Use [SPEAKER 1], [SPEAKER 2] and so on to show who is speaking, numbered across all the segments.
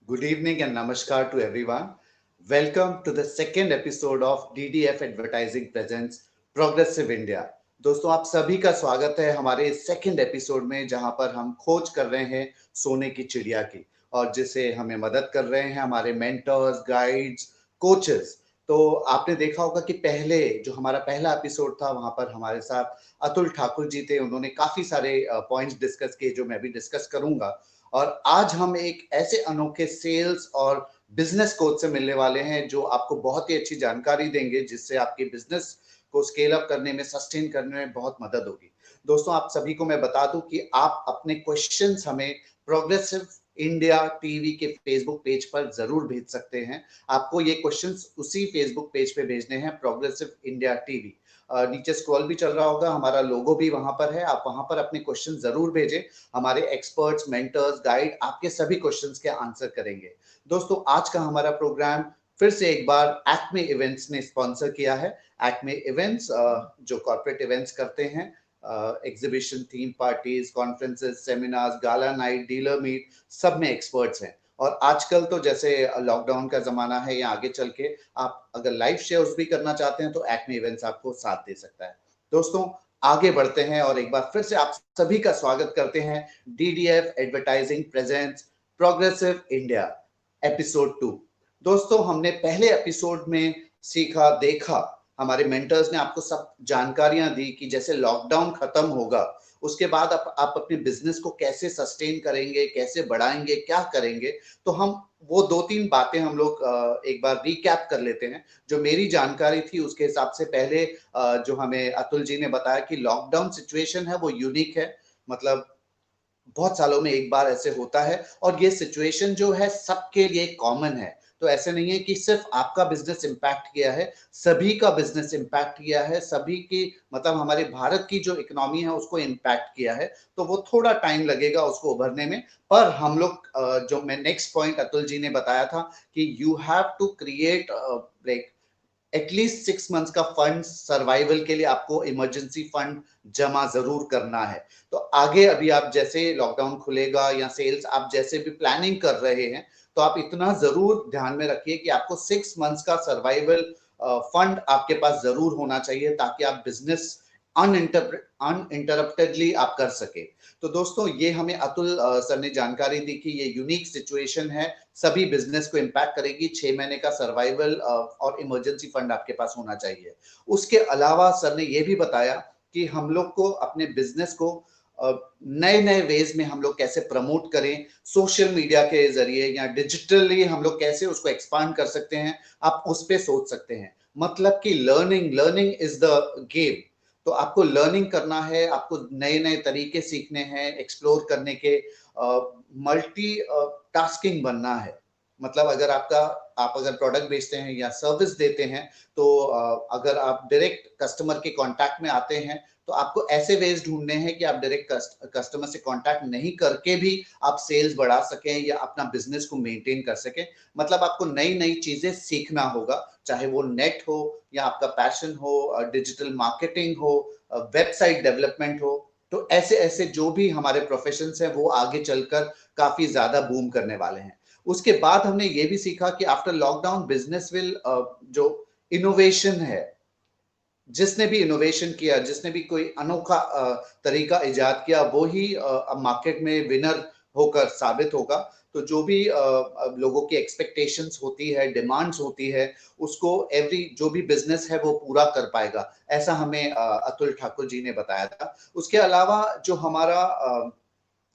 [SPEAKER 1] Good evening and namaskar to everyone. Welcome to the second episode of DDF Advertising Presents Progressive India. दोस्तों आप सभी का स्वागत है हमारे सेकंड एपिसोड में जहां पर हम खोज कर रहे हैं सोने की चिड़िया की और जिसे हमें मदद कर रहे हैं हमारे मेंटर्स, गाइड्स, कोचेस। तो आपने देखा होगा कि पहले जो हमारा पहला एपिसोड था वहां पर हमारे साथ अतुल ठाकुर जी थे। उन्होंने काफी सारे पॉइंट्स डिस्कस किए जो मैं भी डिस्कस करूंगा। और आज हम एक ऐसे अनोखे सेल्स और बिजनेस कोच से मिलने वाले हैं जो आपको बहुत ही अच्छी जानकारी देंगे जिससे आपके बिजनेस को स्केल अप करने में, सस्टेन करने में बहुत मदद होगी। दोस्तों आप सभी को मैं बता दूं कि आप अपने क्वेश्चंस हमें प्रोग्रेसिव इंडिया टीवी के फेसबुक पेज पर जरूर भेज सकते हैं। आपको ये क्वेश्चंस उसी फेसबुक पेज पे भेजने हैं, प्रोग्रेसिव इंडिया टीवी। नीचे स्क्रॉल भी चल रहा होगा, हमारा लोगो भी वहां पर है, आप वहां पर अपने क्वेश्चन जरूर भेजें। हमारे एक्सपर्ट्स, मेंटर्स, गाइड आपके सभी क्वेश्चंस के आंसर करेंगे। दोस्तों आज का हमारा प्रोग्राम फिर से एक बार एक्मे इवेंट्स ने स्पॉन्सर किया है। एक्मे इवेंट्स जो कॉर्पोरेट इवेंट्स करते हैं, exhibition, theme parties, conferences, seminars, gala night, dealer meet, सब में एक्सपर्ट्स हैं। और आजकल तो जैसे लॉकडाउन का जमाना है या आगे चल के आप अगर लाइव शेयर्स भी करना चाहते हैं तो एक्मे इवेंट्स आपको साथ दे सकता है। दोस्तों आगे बढ़ते हैं और एक बार फिर से आप सभी का स्वागत करते हैं DDF advertising presents progressive India episode 2। दोस्तों हमने पहले एपिसोड में सीखा, देखा, हमारे मेंटर्स ने आपको सब जानकारियां दी कि जैसे लॉकडाउन खत्म होगा उसके बाद आप अपने बिजनेस को कैसे सस्टेन करेंगे, कैसे बढ़ाएंगे, क्या करेंगे। तो हम वो दो तीन बातें हम लोग एक बार रिकैप कर लेते हैं। जो मेरी जानकारी थी उसके हिसाब से पहले जो हमें अतुल जी ने बताया कि लॉकडाउन सिचुएशन है वो यूनिक है, मतलब बहुत सालों में एक बार ऐसे होता है और ये सिचुएशन जो है सबके लिए कॉमन है। तो ऐसे नहीं है कि सिर्फ आपका बिजनेस इंपैक्ट किया है, सभी का बिजनेस इंपैक्ट किया है, सभी की मतलब हमारे भारत की जो इकोनॉमी है उसको इंपैक्ट किया है। तो वो थोड़ा टाइम लगेगा उसको उभरने में। पर हम लोग जो मैं नेक्स्ट पॉइंट अतुल जी ने बताया था कि you have to create like at least 6 months का फंड सर्वाइवल के लिए, आपको इमरजेंसी फंड जमा जरूर करना है। तो आगे अभी आप जैसे लॉकडाउन खुलेगा या सेल्स आप जैसे भी प्लानिंग कर रहे हैं तो आप इतना जरूर ध्यान में रखिए कि आपको 6 मंथ्स का सर्वाइवल फंड आपके पास जरूर होना चाहिए ताकि आप बिजनेस अनइंटरप्टेडली आप कर सके। तो दोस्तों ये हमें अतुल सर ने जानकारी दी कि ये यूनिक सिचुएशन है, सभी बिजनेस को इंपैक्ट करेगी। 6 महीने का सर्वाइवल और इमरजेंसी फंड आपके पास होना चाहिए। उसके अलावा सर ने यह भी बताया कि हम लोग को अपने बिजनेस को नए नए वेज में हम लोग कैसे प्रमोट करें, सोशल मीडिया के जरिए या डिजिटली हम लोग कैसे उसको एक्सपांड कर सकते हैं, आप उस पर सोच सकते हैं। मतलब कि learning learning is the game. तो आपको लर्निंग करना है, आपको नए नए तरीके सीखने हैं, एक्सप्लोर करने के, मल्टी टास्किंग बनना है। मतलब अगर आप अगर प्रोडक्ट बेचते हैं या सर्विस देते हैं तो अगर आप डायरेक्ट कस्टमर के कांटेक्ट में आते हैं तो आपको ऐसे वेज ढूंढने हैं कि आप डायरेक्ट कस्टमर से कांटेक्ट नहीं करके भी आप सेल्स बढ़ा सकें या अपना बिजनेस को मेंटेन कर सकें। मतलब आपको नई नई चीजें सीखना होगा, चाहे वो नेट हो या आपका पैशन हो, डिजिटल मार्केटिंग हो, वेबसाइट डेवलपमेंट हो। तो ऐसे ऐसे जो भी हमारे प्रोफेशंस हैं वो आगे चलकर काफी ज्यादा बूम करने वाले हैं। उसके बाद हमने ये भी सीखा कि आफ्टर लॉकडाउन बिजनेस विल जो इनोवेशन है, जिसने भी इनोवेशन किया, जिसने भी कोई अनोखा तरीका इजाद किया वो ही अब मार्केट में विनर होकर साबित होगा। तो जो भी लोगों की एक्सपेक्टेशंस होती है, डिमांड्स होती है, उसको एवरी जो भी बिजनेस है वो पूरा कर पाएगा, ऐसा हमें अतुल ठाकुर जी ने बताया था। उसके अलावा जो हमारा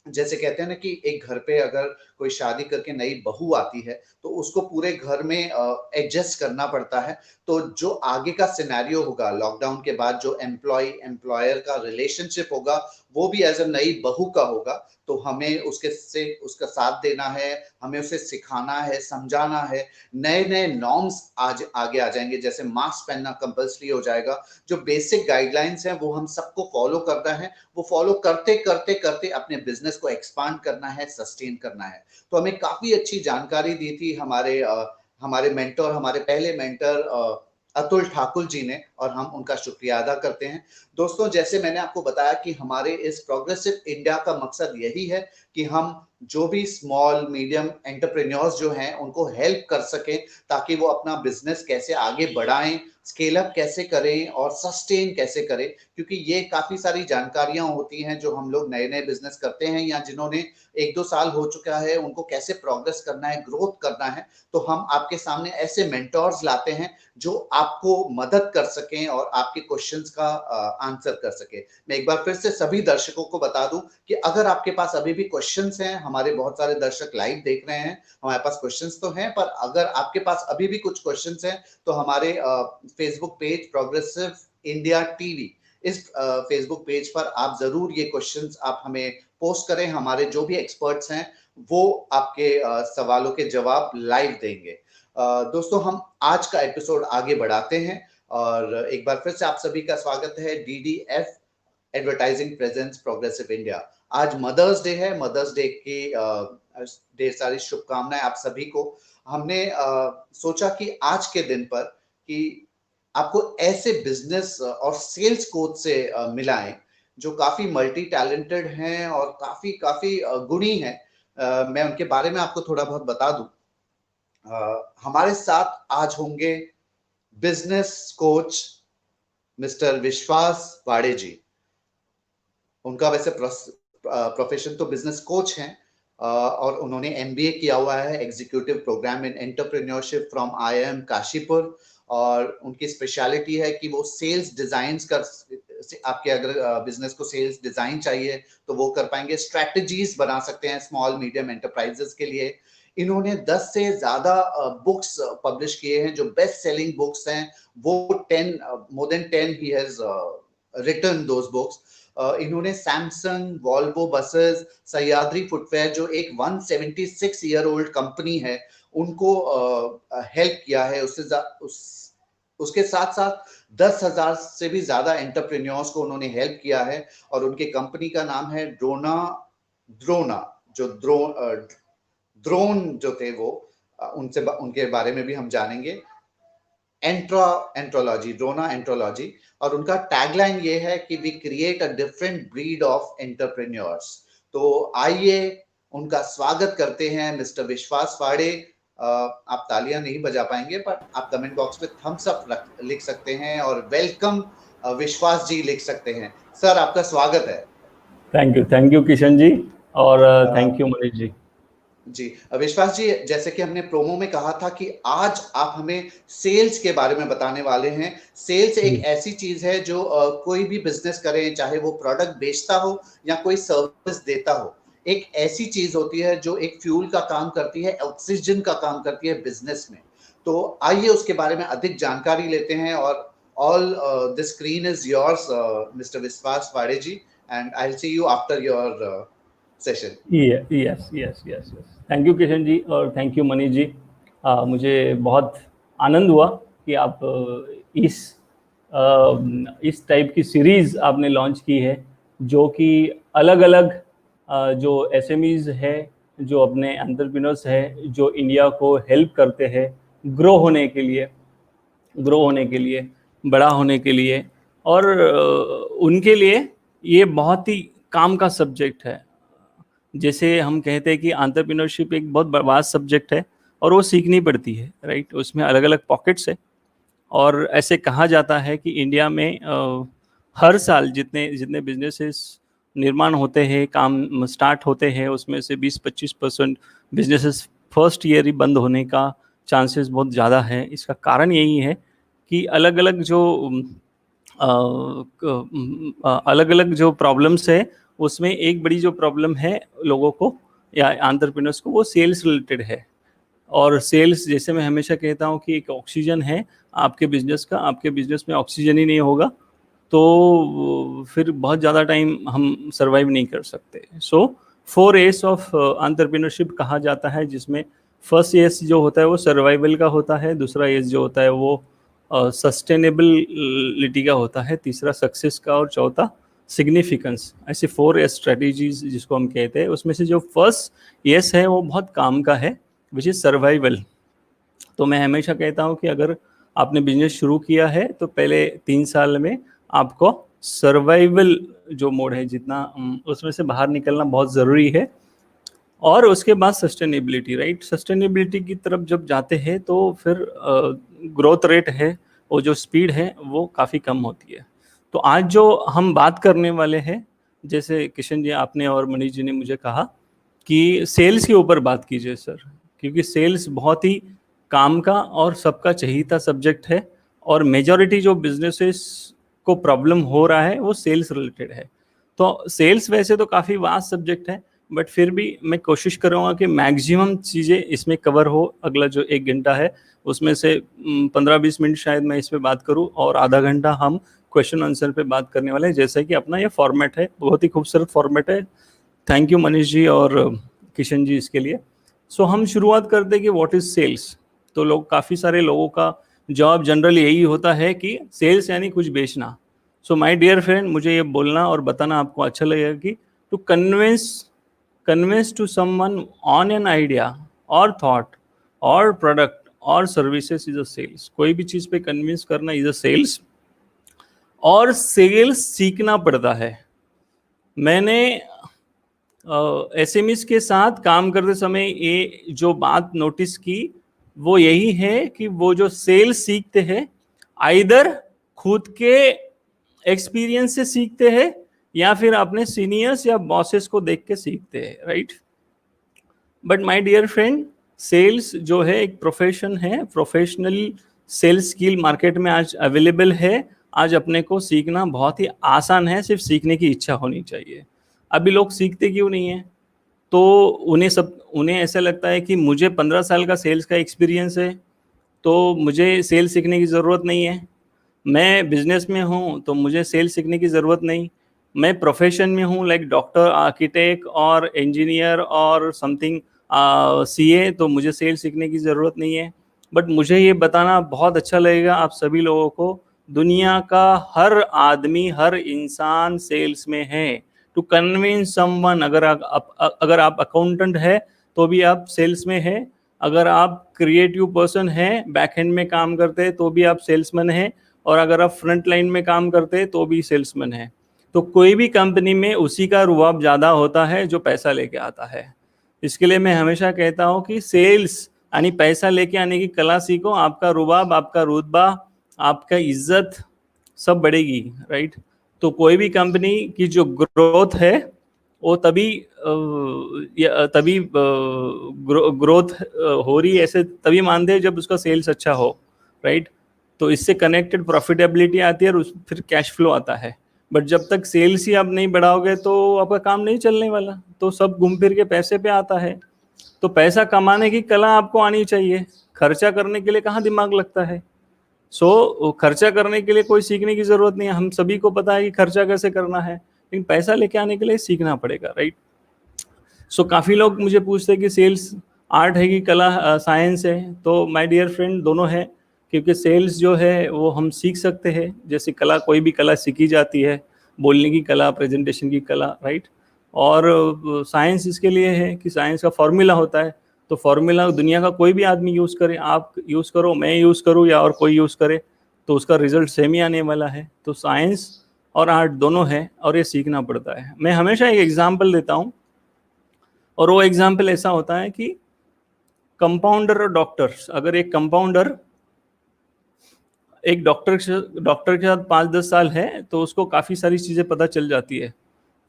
[SPEAKER 1] जैसे कहते हैं ना कि एक घर पे अगर कोई शादी करके नई बहू आती है तो उसको पूरे घर में एडजस्ट करना पड़ता है। तो जो आगे का सिनेरियो होगा लॉकडाउन के बाद, जो एम्प्लॉय एम्प्लॉयर का रिलेशनशिप होगा वो भी एज अ नई बहू का होगा। तो हमें उसका साथ देना है, हमें उसे सिखाना है, समझाना है। नए नए नॉर्म्स आज आगे आ जाएंगे, जैसे मास्क पहनना कंपल्सरी हो जाएगा। जो बेसिक गाइडलाइंस हैं वो हम सबको फॉलो करना है, वो फॉलो करते करते करते अपने बिजनेस को एक्सपांड करना है, सस्टेन करना है। तो हमें काफी अच्छी जानकारी दी थी हमारे मेंटर, हमारे पहले मेंटर अतुल ठाकुर जी ने। और हम उनका शुक्रिया अदा करते हैं। दोस्तों, जैसे मैंने आपको बताया कि हमारे इस प्रोग्रेसिव इंडिया का मकसद यही है कि हम जो भी स्मॉल मीडियम एंटरप्रेन्योर्स जो हैं उनको हेल्प कर सकें, ताकि वो अपना बिजनेस कैसे आगे बढ़ाएं, स्केल अप कैसे करें और सस्टेन कैसे करें। क्योंकि ये काफी सारी जानकारियां होती हैं जो हम लोग नए नए बिजनेस करते हैं या जिन्होंने 1-2 साल हो चुका है, उनको कैसे प्रोग्रेस करना है, ग्रोथ करना है। तो हम आपके सामने ऐसे मेंटोर्स लाते हैं जो आपको मदद कर सकें और आपके क्वेश्चंस का आंसर कर सके। मैं एक बार फिर से सभी दर्शकों को बता दूं कि अगर आपके पास अभी भी क्वेश्चंस हैं, हमारे बहुत सारे दर्शक लाइव देख रहे हैं, हमारे पास क्वेश्चंस तो हैं, पर अगर आपके पास अभी भी कुछ क्वेश्चंस हैं तो हमारे Facebook page progressive India TV, इस फेसबुक पेज पर आप जरूर ये क्वेश्चंस आप हमें पोस्ट करें। हमारे जो भी एक्सपर्ट्स हैं वो आपके सवालों के जवाब लाइव देंगे। दोस्तों, हम आज का एपिसोड आगे बढ़ाते हैं और एक बार फिर से आप सभी का स्वागत है DDF advertising presence progressive India. आज मदर्स डे है। मदर्स डे की ढेर सारी शुभकामनाएं आप सभी को। हमने सोचा कि आज के दिन पर कि आपको ऐसे बिजनेस और सेल्स कोच से मिलाएं जो काफी मल्टी टैलेंटेड हैं और काफी काफी गुणी हैं। मैं उनके बारे में आपको थोड़ा बहुत बता दूं। हमारे साथ आज होंगे business coach mister Vishwas Wade जी। उनका वैसे प्रोफेशन तो बिजनेस कोच हैं और उन्होंने MBA किया हुआ है, executive programme in entrepreneurship from IIM Kashipur. और उनकी स्पेशलिटी है कि वो सेल्स डिजाइन कर, आपके अगर बिजनेस को सेल्स डिजाइन चाहिए तो वो कर पाएंगे, स्ट्रेटजीज बना सकते हैं स्मॉल मीडियम एंटरप्राइजेस के लिए। इन्होंने 10 से ज्यादा बुक्स पब्लिश किए हैं जो बेस्ट सेलिंग बुक्स हैं। वो 10 more than 10 he has written those books. इन्होंने Samsung, Volvo buses, Sahyadri footwear जो एक 176 ईयर ओल्ड कंपनी है, उनको हेल्प किया है। उसके साथ साथ 10,000 से भी ज्यादा एंटरप्रेन्योर्स को उन्होंने हेल्प किया है। और उनके कंपनी का नाम है ड्रोना, जो ड्रोन जो थे वो उनसे उनके बारे में भी हम जानेंगे। Entrology, Drona Entrology. और उनका टैगलाइन ये है कि we create a different breed of entrepreneurs. तो आइए उनका स्वागत करते हैं मिस्टर विश्वास वाड़े। आप तालियां नहीं बजा पाएंगे पर आप कमेंट बॉक्स में थम्स अप लिख सकते हैं और वेलकम विश्वास जी लिख सकते हैं। सर, आपका स्वागत है।
[SPEAKER 2] थैंक यू किशन जी और थैंक यू मनीष जी।
[SPEAKER 1] जी विश्वास जी, जैसे कि हमने प्रोमो में कहा था कि आज आप हमें सेल्स के बारे में बताने वाले हैं। सेल्स एक ऐसी चीज है जो कोई भी बिजनेस करे, चाहे वो प्रोडक्ट बेचता हो या कोई सर्विस देता हो, एक ऐसी चीज होती है जो एक फ्यूल का काम करती है, ऑक्सीजन का काम करती है बिजनेस में। तो आइए उसके बारे में अधिक जानकारी लेते हैं। और all the screen is yours mister Vishwas Wade ji, and I will see you after your session.
[SPEAKER 2] Yes, thank you Kishan ji और थैंक यू मनीष जी। मुझे बहुत आनंद हुआ कि आप इस टाइप की सीरीज़ आपने लॉन्च की है, जो कि अलग अलग जो SMEs है, जो अपने एंटरप्रेन्योर्स है, जो इंडिया को हेल्प करते हैं ग्रो होने के लिए, बड़ा होने के लिए। और उनके लिए ये बहुत ही काम का सब्जेक्ट है। जैसे हम कहते हैं कि एंटरप्रेन्योरशिप एक बहुत वास्ट सब्जेक्ट है और वो सीखनी पड़ती है, राइट। उसमें अलग अलग पॉकेट्स है और ऐसे कहा जाता है कि इंडिया में हर साल जितने बिजनेसेस निर्माण होते हैं, काम स्टार्ट होते हैं, उसमें से 20-25% बिजनेसेस फर्स्ट ईयर ही बंद होने का चांसेस बहुत ज़्यादा है। इसका कारण यही है कि अलग अलग जो प्रॉब्लम्स है, उसमें एक बड़ी जो प्रॉब्लम है लोगों को या एंटरप्रेन्योर्स को, वो सेल्स रिलेटेड है। और सेल्स, जैसे मैं हमेशा कहता हूँ कि एक ऑक्सीजन है आपके बिजनेस का। आपके बिजनेस में ऑक्सीजन ही नहीं होगा तो फिर बहुत ज़्यादा टाइम हम सर्वाइव नहीं कर सकते। सो 4 A's ऑफ एंटरप्रेन्योरशिप कहा जाता है, जिसमें फर्स्ट एस जो होता है वो सर्वाइवल का होता है, दूसरा एस जो होता है वो सस्टेनेबिलिटी का होता है, तीसरा सक्सेस का, और चौथा सिग्निफिकेंस। ऐसे 4 एस स्ट्रेटेजीज जिसको हम कहते हैं, उसमें से जो फर्स्ट एस है वो बहुत काम का है, विच इज़ सर्वाइवल। तो मैं हमेशा कहता हूँ कि अगर आपने बिजनेस शुरू किया है तो पहले 3 साल में आपको सर्वाइवल जो मोड है जितना उसमें से बाहर निकलना बहुत ज़रूरी है। और उसके बाद सस्टेनेबिलिटी, राइट? सस्टेनेबिलिटी की तरफ जब जाते हैं तो फिर ग्रोथ रेट है, वो जो स्पीड है वो काफ़ी कम होती है। तो आज जो हम बात करने वाले हैं, जैसे किशन जी आपने और मनीष जी ने मुझे कहा कि सेल्स के ऊपर बात कीजिए सर, क्योंकि सेल्स बहुत ही काम का और सबका चहीता सब्जेक्ट है, और मेजॉरिटी जो बिजनेसेस को प्रॉब्लम हो रहा है वो सेल्स रिलेटेड है। तो सेल्स वैसे तो काफ़ी वास्ट सब्जेक्ट है, बट फिर भी मैं कोशिश करूँगा कि मैक्सिमम चीज़ें इसमें कवर हो। अगला जो 1 घंटा है उसमें से 15-20 मिनट शायद मैं इस पे बात करूँ, और आधा घंटा हम क्वेश्चन आंसर पे बात करने वाले हैं। जैसे कि अपना ये फॉर्मेट है, बहुत ही खूबसूरत फॉर्मेट है। थैंक यू मनीष जी और किशन जी इसके लिए। सो हम शुरुआत करते हैं कि व्हाट इज़ सेल्स। तो लोग, काफ़ी सारे लोगों का जवाब जनरली यही होता है कि सेल्स यानी कुछ बेचना। सो माय डियर फ्रेंड, मुझे ये बोलना और बताना आपको अच्छा लगेगा कि to convince to someone on an idea or thought or product or services is a sales। कोई भी चीज़ पे कन्विंस करना इज अ सेल्स, और सेल्स सीखना पड़ता है। मैंने एसएमईज के साथ काम करते समय ये जो बात नोटिस की वो यही है कि वो जो सेल्स सीखते हैं आइदर खुद के एक्सपीरियंस से सीखते हैं या फिर अपने सीनियर्स या बॉसेस को देख के सीखते हैं, right? But my dear friend, sales जो है एक प्रोफेशन है, प्रोफेशनल सेल्स स्किल मार्केट में आज अवेलेबल है। आज अपने को सीखना बहुत ही आसान है, सिर्फ सीखने की इच्छा होनी चाहिए। अभी लोग सीखते क्यों नहीं है? तो उन्हें ऐसा लगता है कि मुझे 15 साल का सेल्स का एक्सपीरियंस है तो मुझे सेल्स सीखने की ज़रूरत नहीं है। मैं बिजनेस में हूँ तो मुझे सेल्स सीखने की ज़रूरत नहीं। मैं प्रोफेशन में हूँ लाइक डॉक्टर, आर्किटेक्ट और इंजीनियर और समथिंग सीए, तो मुझे सेल्स सीखने की ज़रूरत नहीं है। बट मुझे ये बताना बहुत अच्छा लगेगा आप सभी लोगों को, दुनिया का हर आदमी, हर इंसान सेल्स में है। टू कन्विंस समवन, अगर आप अकाउंटेंट है तो भी आप सेल्स में है। अगर आप क्रिएटिव पर्सन हैं, बैक एंड में काम करते हैं तो भी आप सेल्समैन हैं। और अगर आप फ्रंट लाइन में काम करते हैं तो भी सेल्समैन है। तो कोई भी कंपनी में उसी का रुआब ज़्यादा होता है जो पैसा लेके आता है। इसके लिए मैं हमेशा कहता हूँ कि सेल्स यानी पैसा लेके आने की कला सीखो, आपका रुबाब, आपका रुतबा, आपका इज्जत सब बढ़ेगी, राइट? तो कोई भी कंपनी की जो ग्रोथ है वो तभी ग्रोथ हो रही है, ऐसे तभी मानते हैं जब उसका सेल्स अच्छा हो, राइट? तो इससे कनेक्टेड प्रॉफिटेबिलिटी आती है और फिर कैश फ्लो आता है। बट जब तक सेल्स ही आप नहीं बढ़ाओगे तो आपका काम नहीं चलने वाला, तो सब घूम फिर के पैसे पे आता है। तो पैसा कमाने की कला आपको आनी चाहिए, खर्चा करने के लिए कहाँ दिमाग लगता है। खर्चा करने के लिए कोई सीखने की जरूरत नहीं है, हम सभी को पता है कि खर्चा कैसे करना है, लेकिन पैसा लेके आने के लिए सीखना पड़ेगा, राइट? काफ़ी लोग मुझे पूछते हैं कि सेल्स आर्ट है कि कला, साइंस है। तो माय डियर फ्रेंड, दोनों है, क्योंकि सेल्स जो है वो हम सीख सकते हैं, जैसे कला, कोई भी कला सीखी जाती है, बोलने की कला, प्रेजेंटेशन की कला, राइट? और साइंस इसके लिए है कि साइंस का फॉर्मूला होता है, तो फॉर्मूला दुनिया का कोई भी आदमी यूज़ करे, आप यूज़ करो, मैं यूज़ करूँ या और कोई यूज़ करे, तो उसका रिजल्ट सेम ही आने वाला है। तो साइंस और आर्ट दोनों है और ये सीखना पड़ता है। मैं हमेशा एक एग्जाम्पल देता हूँ, और वो एग्जाम्पल ऐसा होता है कि कंपाउंडर और डॉक्टर्स, अगर एक डॉक्टर के साथ 5-10 साल है तो उसको काफ़ी सारी चीज़ें पता चल जाती है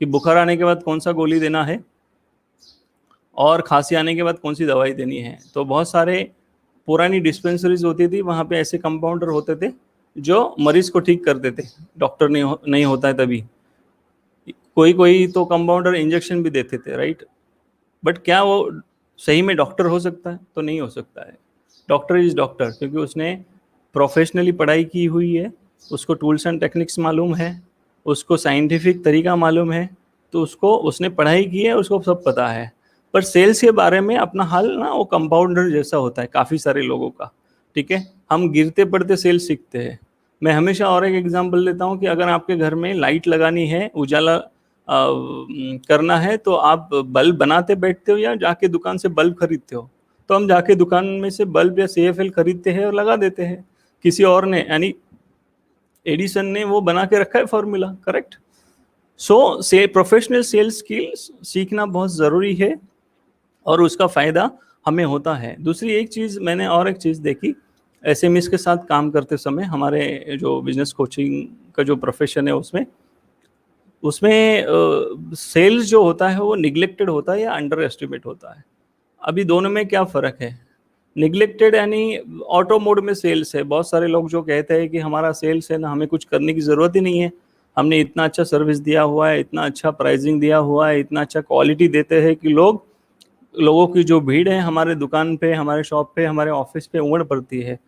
[SPEAKER 2] कि बुखार आने के बाद कौन सा गोली देना है और खांसी आने के बाद कौन सी दवाई देनी है। तो बहुत सारे पुरानी डिस्पेंसरीज होती थी, वहाँ पे ऐसे कंपाउंडर होते थे जो मरीज को ठीक करते थे, डॉक्टर नहीं होता है तभी। कोई तो कंपाउंडर इंजेक्शन भी देते थे, राइट? बट क्या वो सही में डॉक्टर हो सकता है? तो नहीं हो सकता है। डॉक्टर इज डॉक्टर क्योंकि उसने प्रोफेशनली पढ़ाई की हुई है, उसको टूल्स एंड टेक्निक्स मालूम है, उसको साइंटिफिक तरीका मालूम है, तो उसने पढ़ाई की है, उसको सब पता है। पर सेल्स के बारे में अपना हाल ना वो कंपाउंडर जैसा होता है काफ़ी सारे लोगों का, ठीक है? हम गिरते पड़ते सेल्स सीखते हैं। मैं हमेशा और एक एग्जांपल देता हूँ कि अगर आपके घर में लाइट लगानी है, उजाला करना है, तो आप बल्ब बनाते बैठते हो या जाके दुकान से बल्ब खरीदते हो? तो हम जाके दुकान में से बल्ब या CFL खरीदते हैं और लगा देते हैं। किसी और ने, यानी एडिसन ने वो बना के रखा है फॉर्मूला, करेक्ट। सो से प्रोफेशनल सेल्स स्किल्स सीखना बहुत ज़रूरी है और उसका फ़ायदा हमें होता है। दूसरी एक चीज़ मैंने और एक चीज़ देखी, एसएमईज के साथ काम करते समय, हमारे जो बिजनेस कोचिंग का जो प्रोफेशन है उसमें सेल्स जो होता है वो निग्लेक्टेड होता है या अंडर एस्टिमेट होता है। अभी दोनों में क्या फ़र्क है? निग्लेक्टेड यानी ऑटो मोड में सेल्स है। बहुत सारे लोग जो कहते हैं कि हमारा सेल्स है ना, हमें कुछ करने की ज़रूरत ही नहीं है, हमने इतना अच्छा सर्विस दिया हुआ है, इतना अच्छा प्राइसिंग दिया हुआ है, इतना अच्छा क्वालिटी देते हैं कि लोगों की जो भीड़ है हमारे दुकान पे, हमारे शॉप पे, हमारे ऑफिस पे उमड़ पड़ती है,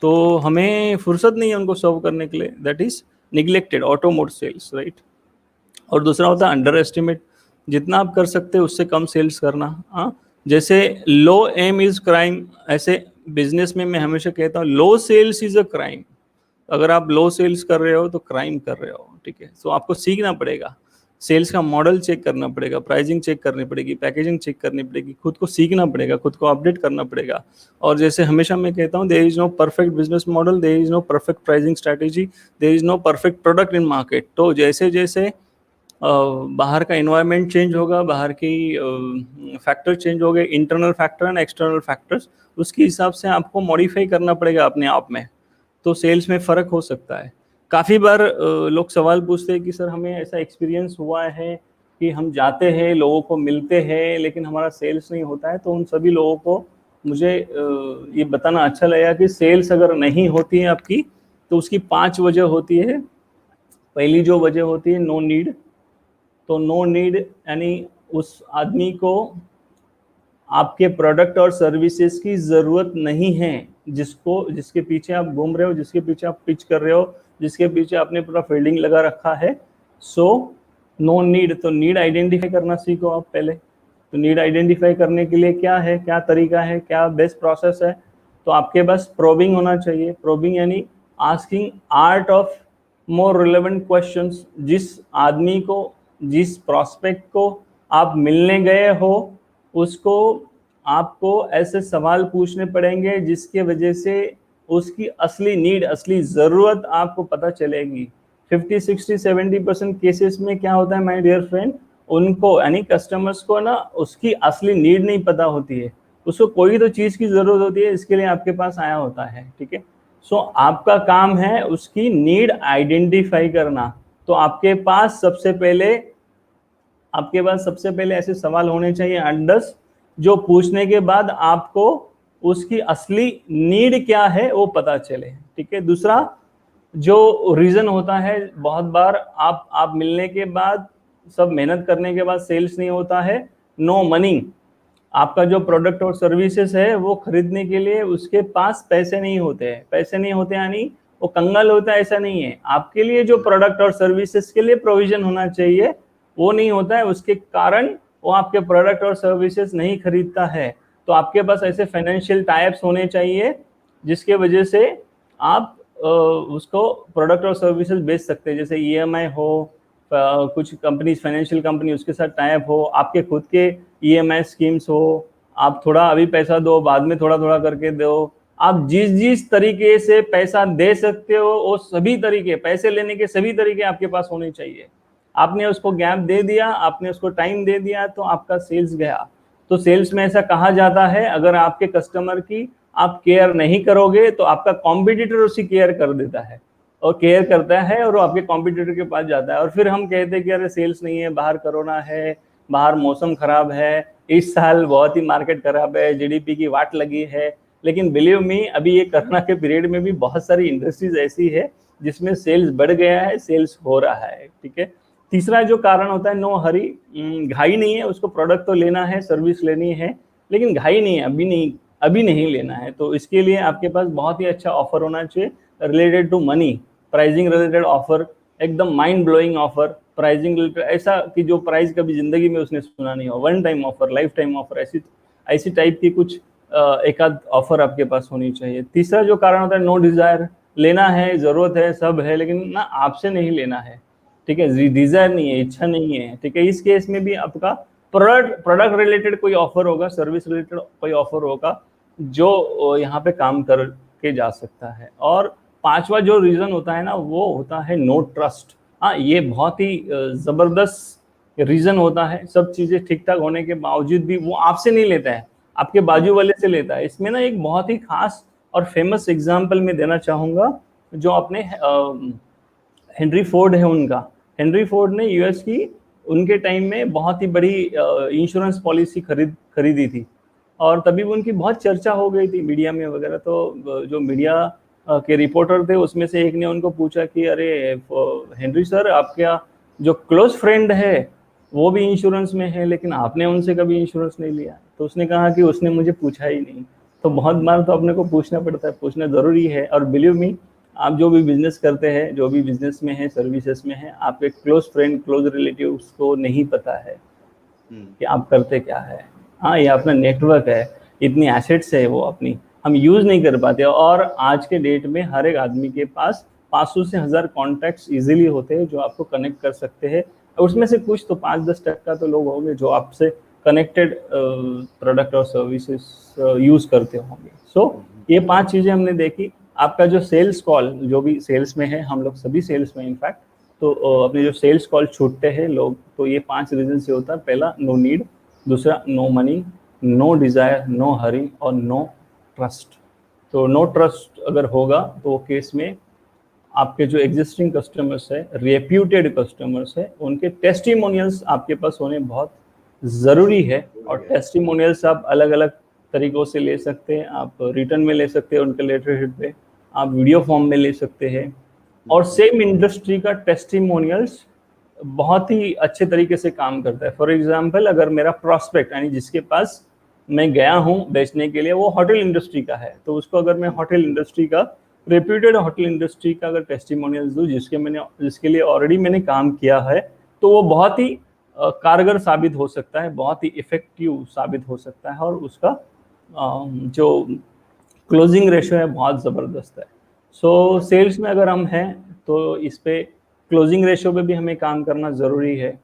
[SPEAKER 2] तो हमें फुर्सत नहीं है उनको सर्व करने के लिए। That is neglected auto mode sales, right. और दूसरा होता है अंडर एस्टिमेट, जितना आप कर सकते हैं उससे कम सेल्स करना। हाँ, जैसे लो एम इज क्राइम, ऐसे बिजनेस में मैं हमेशा कहता हूँ लो सेल्स इज अ क्राइम। अगर आप लो सेल्स कर रहे हो तो क्राइम कर रहे हो, ठीक है। सो आपको सीखना पड़ेगा, सेल्स का मॉडल चेक करना पड़ेगा, प्राइसिंग चेक करनी पड़ेगी, पैकेजिंग चेक करनी पड़ेगी, खुद को सीखना पड़ेगा, खुद को अपडेट करना पड़ेगा। और जैसे हमेशा मैं कहता हूँ, there is no perfect business model, there is no perfect pricing strategy, there is no perfect product in market. तो जैसे जैसे बाहर का इन्वायरमेंट चेंज होगा, बाहर की फैक्टर चेंज हो गए, internal factor and external factors, उसके हिसाब से आपको मॉडिफाई करना पड़ेगा अपने आप में, तो सेल्स में फ़र्क हो सकता है। काफ़ी बार लोग सवाल पूछते हैं कि सर हमें ऐसा एक्सपीरियंस हुआ है कि हम जाते हैं, लोगों को मिलते हैं, लेकिन हमारा सेल्स नहीं होता है। तो उन सभी लोगों को मुझे ये बताना अच्छा लगेगा कि सेल्स अगर नहीं होती है आपकी तो उसकी 5 वजह होती है। पहली जो वजह होती है नो नीड। तो नो नीड यानी उस आदमी को आपके प्रोडक्ट और सर्विसेज की ज़रूरत नहीं है, जिसके पीछे आप घूम रहे हो, जिसके पीछे आप पिच कर रहे हो, जिसके पीछे आपने पूरा फील्डिंग लगा रखा है। So no need. तो नीड आइडेंटिफाई करना सीखो आप पहले। तो नीड आइडेंटिफाई करने के लिए क्या है, क्या तरीका है, क्या बेस्ट प्रोसेस है? तो आपके पास प्रोबिंग होना चाहिए। प्रोबिंग यानी asking art of more relevant questions. जिस आदमी को, जिस प्रोस्पेक्ट को आप मिलने गए हो, उसको आपको ऐसे सवाल पूछने पड़ेंगे जिसके वजह से उसकी असली नीड, असली ज़रूरत आपको पता चलेगी। 50, 60, 70% केसेस में क्या होता है माय डियर फ्रेंड, उनको यानी कस्टमर्स को ना उसकी असली नीड नहीं पता होती है, उसको कोई तो चीज़ की ज़रूरत होती है, इसके लिए आपके पास आया होता है, ठीक है। सो आपका काम है उसकी नीड आइडेंटिफाई करना। तो आपके पास सबसे पहले ऐसे सवाल होने चाहिए 8-10, जो पूछने के बाद आपको उसकी असली नीड क्या है वो पता चले, ठीक है। दूसरा जो रीजन होता है, बहुत बार आप मिलने के बाद, सब मेहनत करने के बाद सेल्स नहीं होता है, नो मनी। आपका जो प्रोडक्ट और सर्विसेज है वो खरीदने के लिए उसके पास पैसे नहीं होते हैं। पैसे नहीं होते यानी वो कंगाल होता है, ऐसा नहीं है। आपके लिए जो प्रोडक्ट और सर्विसेज के लिए प्रोविजन होना चाहिए वो नहीं होता है, उसके कारण वो आपके प्रोडक्ट और सर्विसेज नहीं खरीदता है। तो आपके पास ऐसे फाइनेंशियल टाइप्स होने चाहिए जिसके वजह से आप उसको प्रोडक्ट और सर्विसेज बेच सकते हैं। जैसे ईएमआई हो, कुछ कंपनी, फाइनेंशियल कंपनी, उसके साथ टाइप हो, आपके खुद के ईएमआई स्कीम्स हो, आप थोड़ा अभी पैसा दो, बाद में थोड़ा थोड़ा करके दो। आप जिस जिस तरीके से पैसा दे सकते हो वो सभी तरीके, पैसे लेने के सभी तरीके आपके पास होने चाहिए। आपने उसको गैप दे दिया, आपने उसको टाइम दे दिया, तो आपका सेल्स गया। तो सेल्स में ऐसा कहा जाता है, अगर आपके कस्टमर की आप केयर नहीं करोगे तो आपका कॉम्पिटिटर उसकी केयर कर देता है, और केयर करता है और वो आपके कॉम्पिटिटर के पास जाता है। और फिर हम कहते हैं कि अरे सेल्स नहीं है, बाहर कोरोना है, बाहर मौसम खराब है, इस साल बहुत ही मार्केट खराब है, जीडीपी की वाट लगी है। लेकिन बिलीव मी, अभी ये कोरोना के पीरियड में भी बहुत सारी इंडस्ट्रीज ऐसी है जिसमें सेल्स बढ़ गया है, सेल्स हो रहा है, ठीक है। तीसरा जो कारण होता है नो हरी। घाई नहीं है, उसको प्रोडक्ट तो लेना है, सर्विस लेनी है, लेकिन घाई नहीं है, अभी नहीं लेना है। तो इसके लिए आपके पास बहुत ही अच्छा ऑफर होना चाहिए related to money, pricing related offer, एकदम mind blowing offer, pricing related, ऐसा कि जो प्राइस कभी जिंदगी में उसने सुना नहीं हो, one time offer, life time offer, ऐसी टाइप की कुछ एक आध ऑफर आपके पास होनी चाहिए। तीसरा जो कारण होता है नो डिजायर। लेना है, जरूरत है, सब है, लेकिन ना आपसे नहीं लेना है, ठीक है, डिजायर नहीं है, इच्छा नहीं है, ठीक है। इस केस में भी आपका प्रोडक्ट रिलेटेड कोई ऑफर होगा, सर्विस रिलेटेड कोई ऑफर होगा जो यहाँ पे काम करके जा सकता है। और पांचवा जो रीजन होता है ना, वो होता है नो ट्रस्ट। हाँ, ये बहुत ही जबरदस्त रीजन होता है। सब चीजें ठीक ठाक होने के बावजूद भी वो आपसे नहीं लेता है, आपके बाजू वाले से लेता है। इसमें ना एक बहुत ही खास और फेमस एग्जाम्पल मैं देना चाहूंगा, जो अपने हेनरी फोर्ड है उनका। हेनरी फोर्ड ने यूएस की उनके टाइम में बहुत ही बड़ी इंश्योरेंस पॉलिसी खरीदी थी, और तभी उनकी बहुत चर्चा हो गई थी मीडिया में वगैरह। तो जो मीडिया के रिपोर्टर थे उसमें से एक ने उनको पूछा कि अरे हेनरी सर, आपका जो क्लोज फ्रेंड है वो भी इंश्योरेंस में है, लेकिन आपने उनसे कभी इंश्योरेंस नहीं लिया। तो उसने कहा कि उसने मुझे पूछा ही नहीं। तो बहुत बार तो अपने को पूछना पड़ता है, पूछना ज़रूरी है। और बिलीव मी, आप जो भी बिजनेस करते हैं, जो भी बिजनेस में है, सर्विसेज में है, आपके क्लोज फ्रेंड, क्लोज रिलेटिव को नहीं पता है कि आप करते क्या है। हाँ, ये अपना नेटवर्क है, इतनी एसेट्स है वो अपनी, हम यूज नहीं कर पाते। और आज के डेट में हर एक आदमी के पास 500 से 1000 कॉन्टैक्ट्स इजीली होते हैं जो आपको कनेक्ट कर सकते हैं। उसमें से कुछ तो 5-10% तो लोग होंगे जो आपसे कनेक्टेड प्रोडक्ट और सर्विसेज यूज करते होंगे। सो ये 5 चीजें हमने देखी। आपका जो सेल्स कॉल, जो भी सेल्स में है, हम लोग सभी सेल्स में इनफैक्ट, तो अपने जो सेल्स कॉल छूटते हैं लोग, तो ये 5 रीजन से होता है। पहला, नो नीड। दूसरा, no money. No desire, no hurry, और नो ट्रस्ट। तो नो ट्रस्ट अगर होगा तो वो केस में आपके जो एग्जिस्टिंग कस्टमर्स है, रेप्यूटेड कस्टमर्स है, उनके टेस्टिमोनियल्स आपके पास होने बहुत ज़रूरी है। और टेस्टिमोनियल्स आप अलग अलग तरीक़ों से ले सकते हैं। आप रिटर्न में ले सकते हैं उनके लेटरहेड पे, आप वीडियो फॉर्म में ले सकते हैं। और सेम इंडस्ट्री का टेस्टिमोनियल्स बहुत ही अच्छे तरीके से काम करता है। फॉर एग्जांपल, अगर मेरा प्रॉस्पेक्ट यानी जिसके पास मैं गया हूँ बेचने के लिए, वो होटल इंडस्ट्री का है, तो उसको अगर मैं होटल इंडस्ट्री का, रेप्यूटेड होटल इंडस्ट्री का अगर टेस्टिमोनियल्स दूँ, जिसके लिए ऑलरेडी मैंने काम किया है, तो वो बहुत ही कारगर साबित हो सकता है, बहुत ही इफेक्टिव साबित हो सकता है, और उसका जो क्लोजिंग रेशो है बहुत ज़बरदस्त है। सो सेल्स में अगर हम हैं तो इस पे क्लोजिंग रेशो पे भी हमें काम करना ज़रूरी है।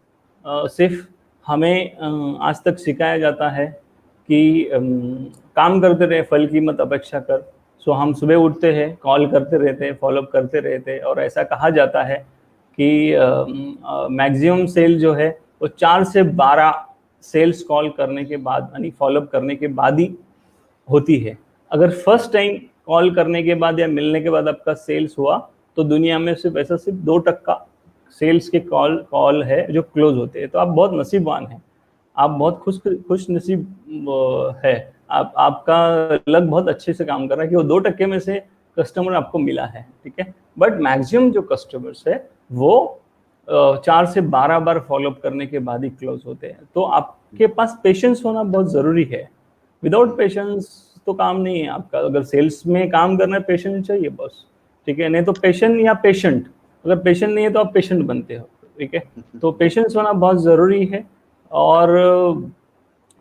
[SPEAKER 2] सिर्फ हमें आज तक सिखाया जाता है कि काम करते रहे, फल की मत अपेक्षा कर। सो हम सुबह उठते हैं, कॉल करते रहते हैं, फॉलोअप करते रहते हैं, और ऐसा कहा जाता है कि मैक्सिमम सेल जो है वो 4 से 12 सेल्स कॉल करने के बाद, यानी फॉलोअप करने के बाद ही होती है। अगर फर्स्ट टाइम कॉल करने के बाद या मिलने के बाद आपका सेल्स हुआ, तो दुनिया में सिर्फ 2% सेल्स के कॉल है जो क्लोज होते हैं। तो आप बहुत नसीबवान हैं, आप बहुत खुश नसीब है। आपका लक बहुत अच्छे से काम कर रहा है कि वो 2% में से कस्टमर आपको मिला है, ठीक है। बट मैक्सिमम जो कस्टमर्स है वो 4 से 12 बार फॉलोअप करने के बाद ही क्लोज होते हैं। तो आपके पास पेशेंस होना बहुत ज़रूरी है। विदाउट पेशेंस तो काम नहीं है आपका। अगर सेल्स में काम करना है, पेशेंस चाहिए बस, ठीक है। नहीं तो पेशेंट या पेशेंट, अगर पेशेंट नहीं है तो आप पेशेंट बनते हो, ठीक है। तो पेशेंस होना बहुत ज़रूरी है। और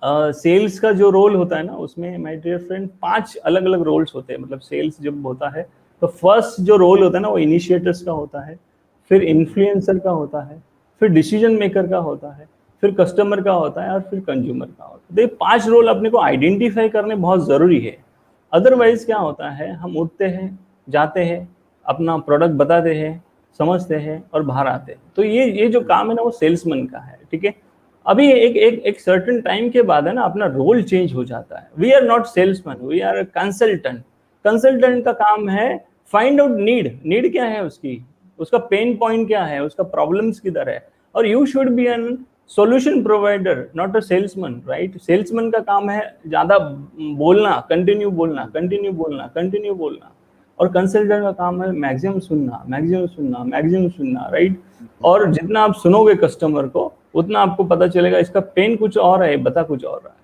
[SPEAKER 2] सेल्स का जो रोल होता है ना, उसमें माय डियर फ्रेंड 5 अलग अलग रोल्स होते हैं। मतलब सेल्स जब होता है तो फर्स्ट जो रोल होता है ना, वो इनिशिएटर्स का होता है, फिर इन्फ्लुएंसर का होता है, फिर डिसीजन मेकर का होता है, फिर कस्टमर का होता है, और फिर कंज्यूमर का होता है। तो ये 5 रोल अपने को आइडेंटिफाई करने बहुत ज़रूरी है। अदरवाइज क्या होता है, हम उठते हैं, जाते हैं, अपना प्रोडक्ट बताते हैं, समझते हैं और बाहर आते हैं। तो ये जो काम है ना, वो सेल्समैन का है, ठीक है। अभी एक सर्टेन टाइम के बाद है ना, अपना रोल चेंज हो जाता है। We are not salesman, we are consultant. Consultant का काम है फाइंड आउट नीड क्या है उसकी, उसका पेन पॉइंट क्या है, उसका प्रॉब्लम्स किधर है। और you should be an solution provider, not a salesman, right. Salesman का काम है ज़्यादा बोलना, कंटिन्यू बोलना। और कंसल्टेंट का काम है मैक्सिमम सुनना, राइट। और जितना आप सुनोगे कस्टमर को, उतना आपको पता चलेगा इसका पेन कुछ और है, बता कुछ और रहा है,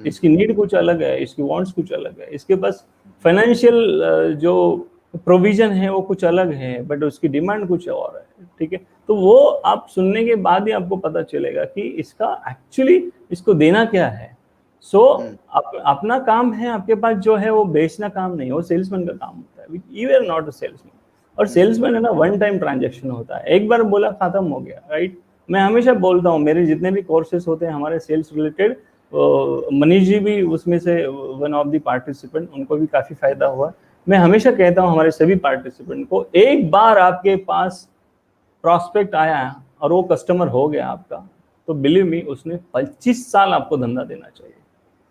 [SPEAKER 2] इसकी नीड कुछ अलग है, इसकी वांट्स कुछ अलग है, इसके पास फाइनेंशियल जो प्रोविजन है वो कुछ अलग है, बट उसकी डिमांड कुछ और है, ठीक है। तो वो आप सुनने के बाद ही आपको पता चलेगा कि इसका एक्चुअली इसको देना क्या है। सो अपना काम है, आपके पास जो है वो बेचना काम नहीं, वो सेल्समैन का काम होता है। You are not a salesman. और सेल्समैन है ना, वन टाइम ट्रांजेक्शन होता है, एक बार बोला खत्म हो गया, राइट। मैं हमेशा बोलता हूँ, मेरे जितने भी कोर्सेज होते हैं हमारे सेल्स रिलेटेड, मनीष जी भी उसमें से वन ऑफ द पार्टिसिपेंट, उनको भी काफ़ी फायदा हुआ। मैं हमेशा कहता हूँ हमारे सभी पार्टिसिपेंट को, एक बार आपके पास प्रॉस्पेक्ट आया और वो कस्टमर हो गया आपका, तो बिलीव मी उसने 25 साल आपको धंधा देना चाहिए।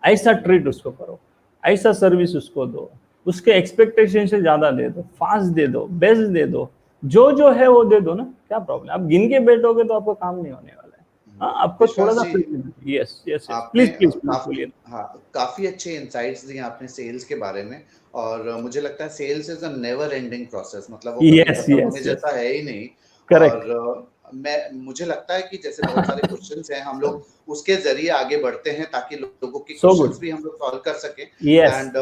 [SPEAKER 2] ऐसा ट्रीट उसको करो, ऐसा सर्विस उसको दो, उसके एक्सपेक्टेशन से ज्यादा दे दो, फास्ट दे दो, बेस्ट दे दो, जो जो है वो दे दो ना, क्या प्रॉब्लम। आप गिन के बैठोगे तो आपको काम नहीं होने वाला है। हाँ, आपको थोड़ा
[SPEAKER 1] विश्वास
[SPEAKER 2] सा
[SPEAKER 1] जी,
[SPEAKER 2] यस यस यस,
[SPEAKER 1] आपने
[SPEAKER 2] प्लीज प्लीज प्लीज
[SPEAKER 1] काफी,
[SPEAKER 2] बोलिए।
[SPEAKER 1] हाँ, काफी अच्छे इंसाइट्स दिए आपने सेल्स के बारे में। और मुझे लगता है sales is a never ending process, मतलब वो कभी
[SPEAKER 2] यस
[SPEAKER 1] खत्म होने
[SPEAKER 2] यस यस,
[SPEAKER 1] जैसा है ही नहीं।
[SPEAKER 2] करेक्ट।
[SPEAKER 1] और मुझे लगता है कि जैसे बहुत सारे क्वेश्चंस हैं, हम लोग उसके जरिए आगे बढ़ते हैं ताकि लोगों के
[SPEAKER 2] सो गुड।
[SPEAKER 1] क्वेश्चंस भी हम लोग सॉल्व कर सकें।
[SPEAKER 2] यस।
[SPEAKER 1] एंड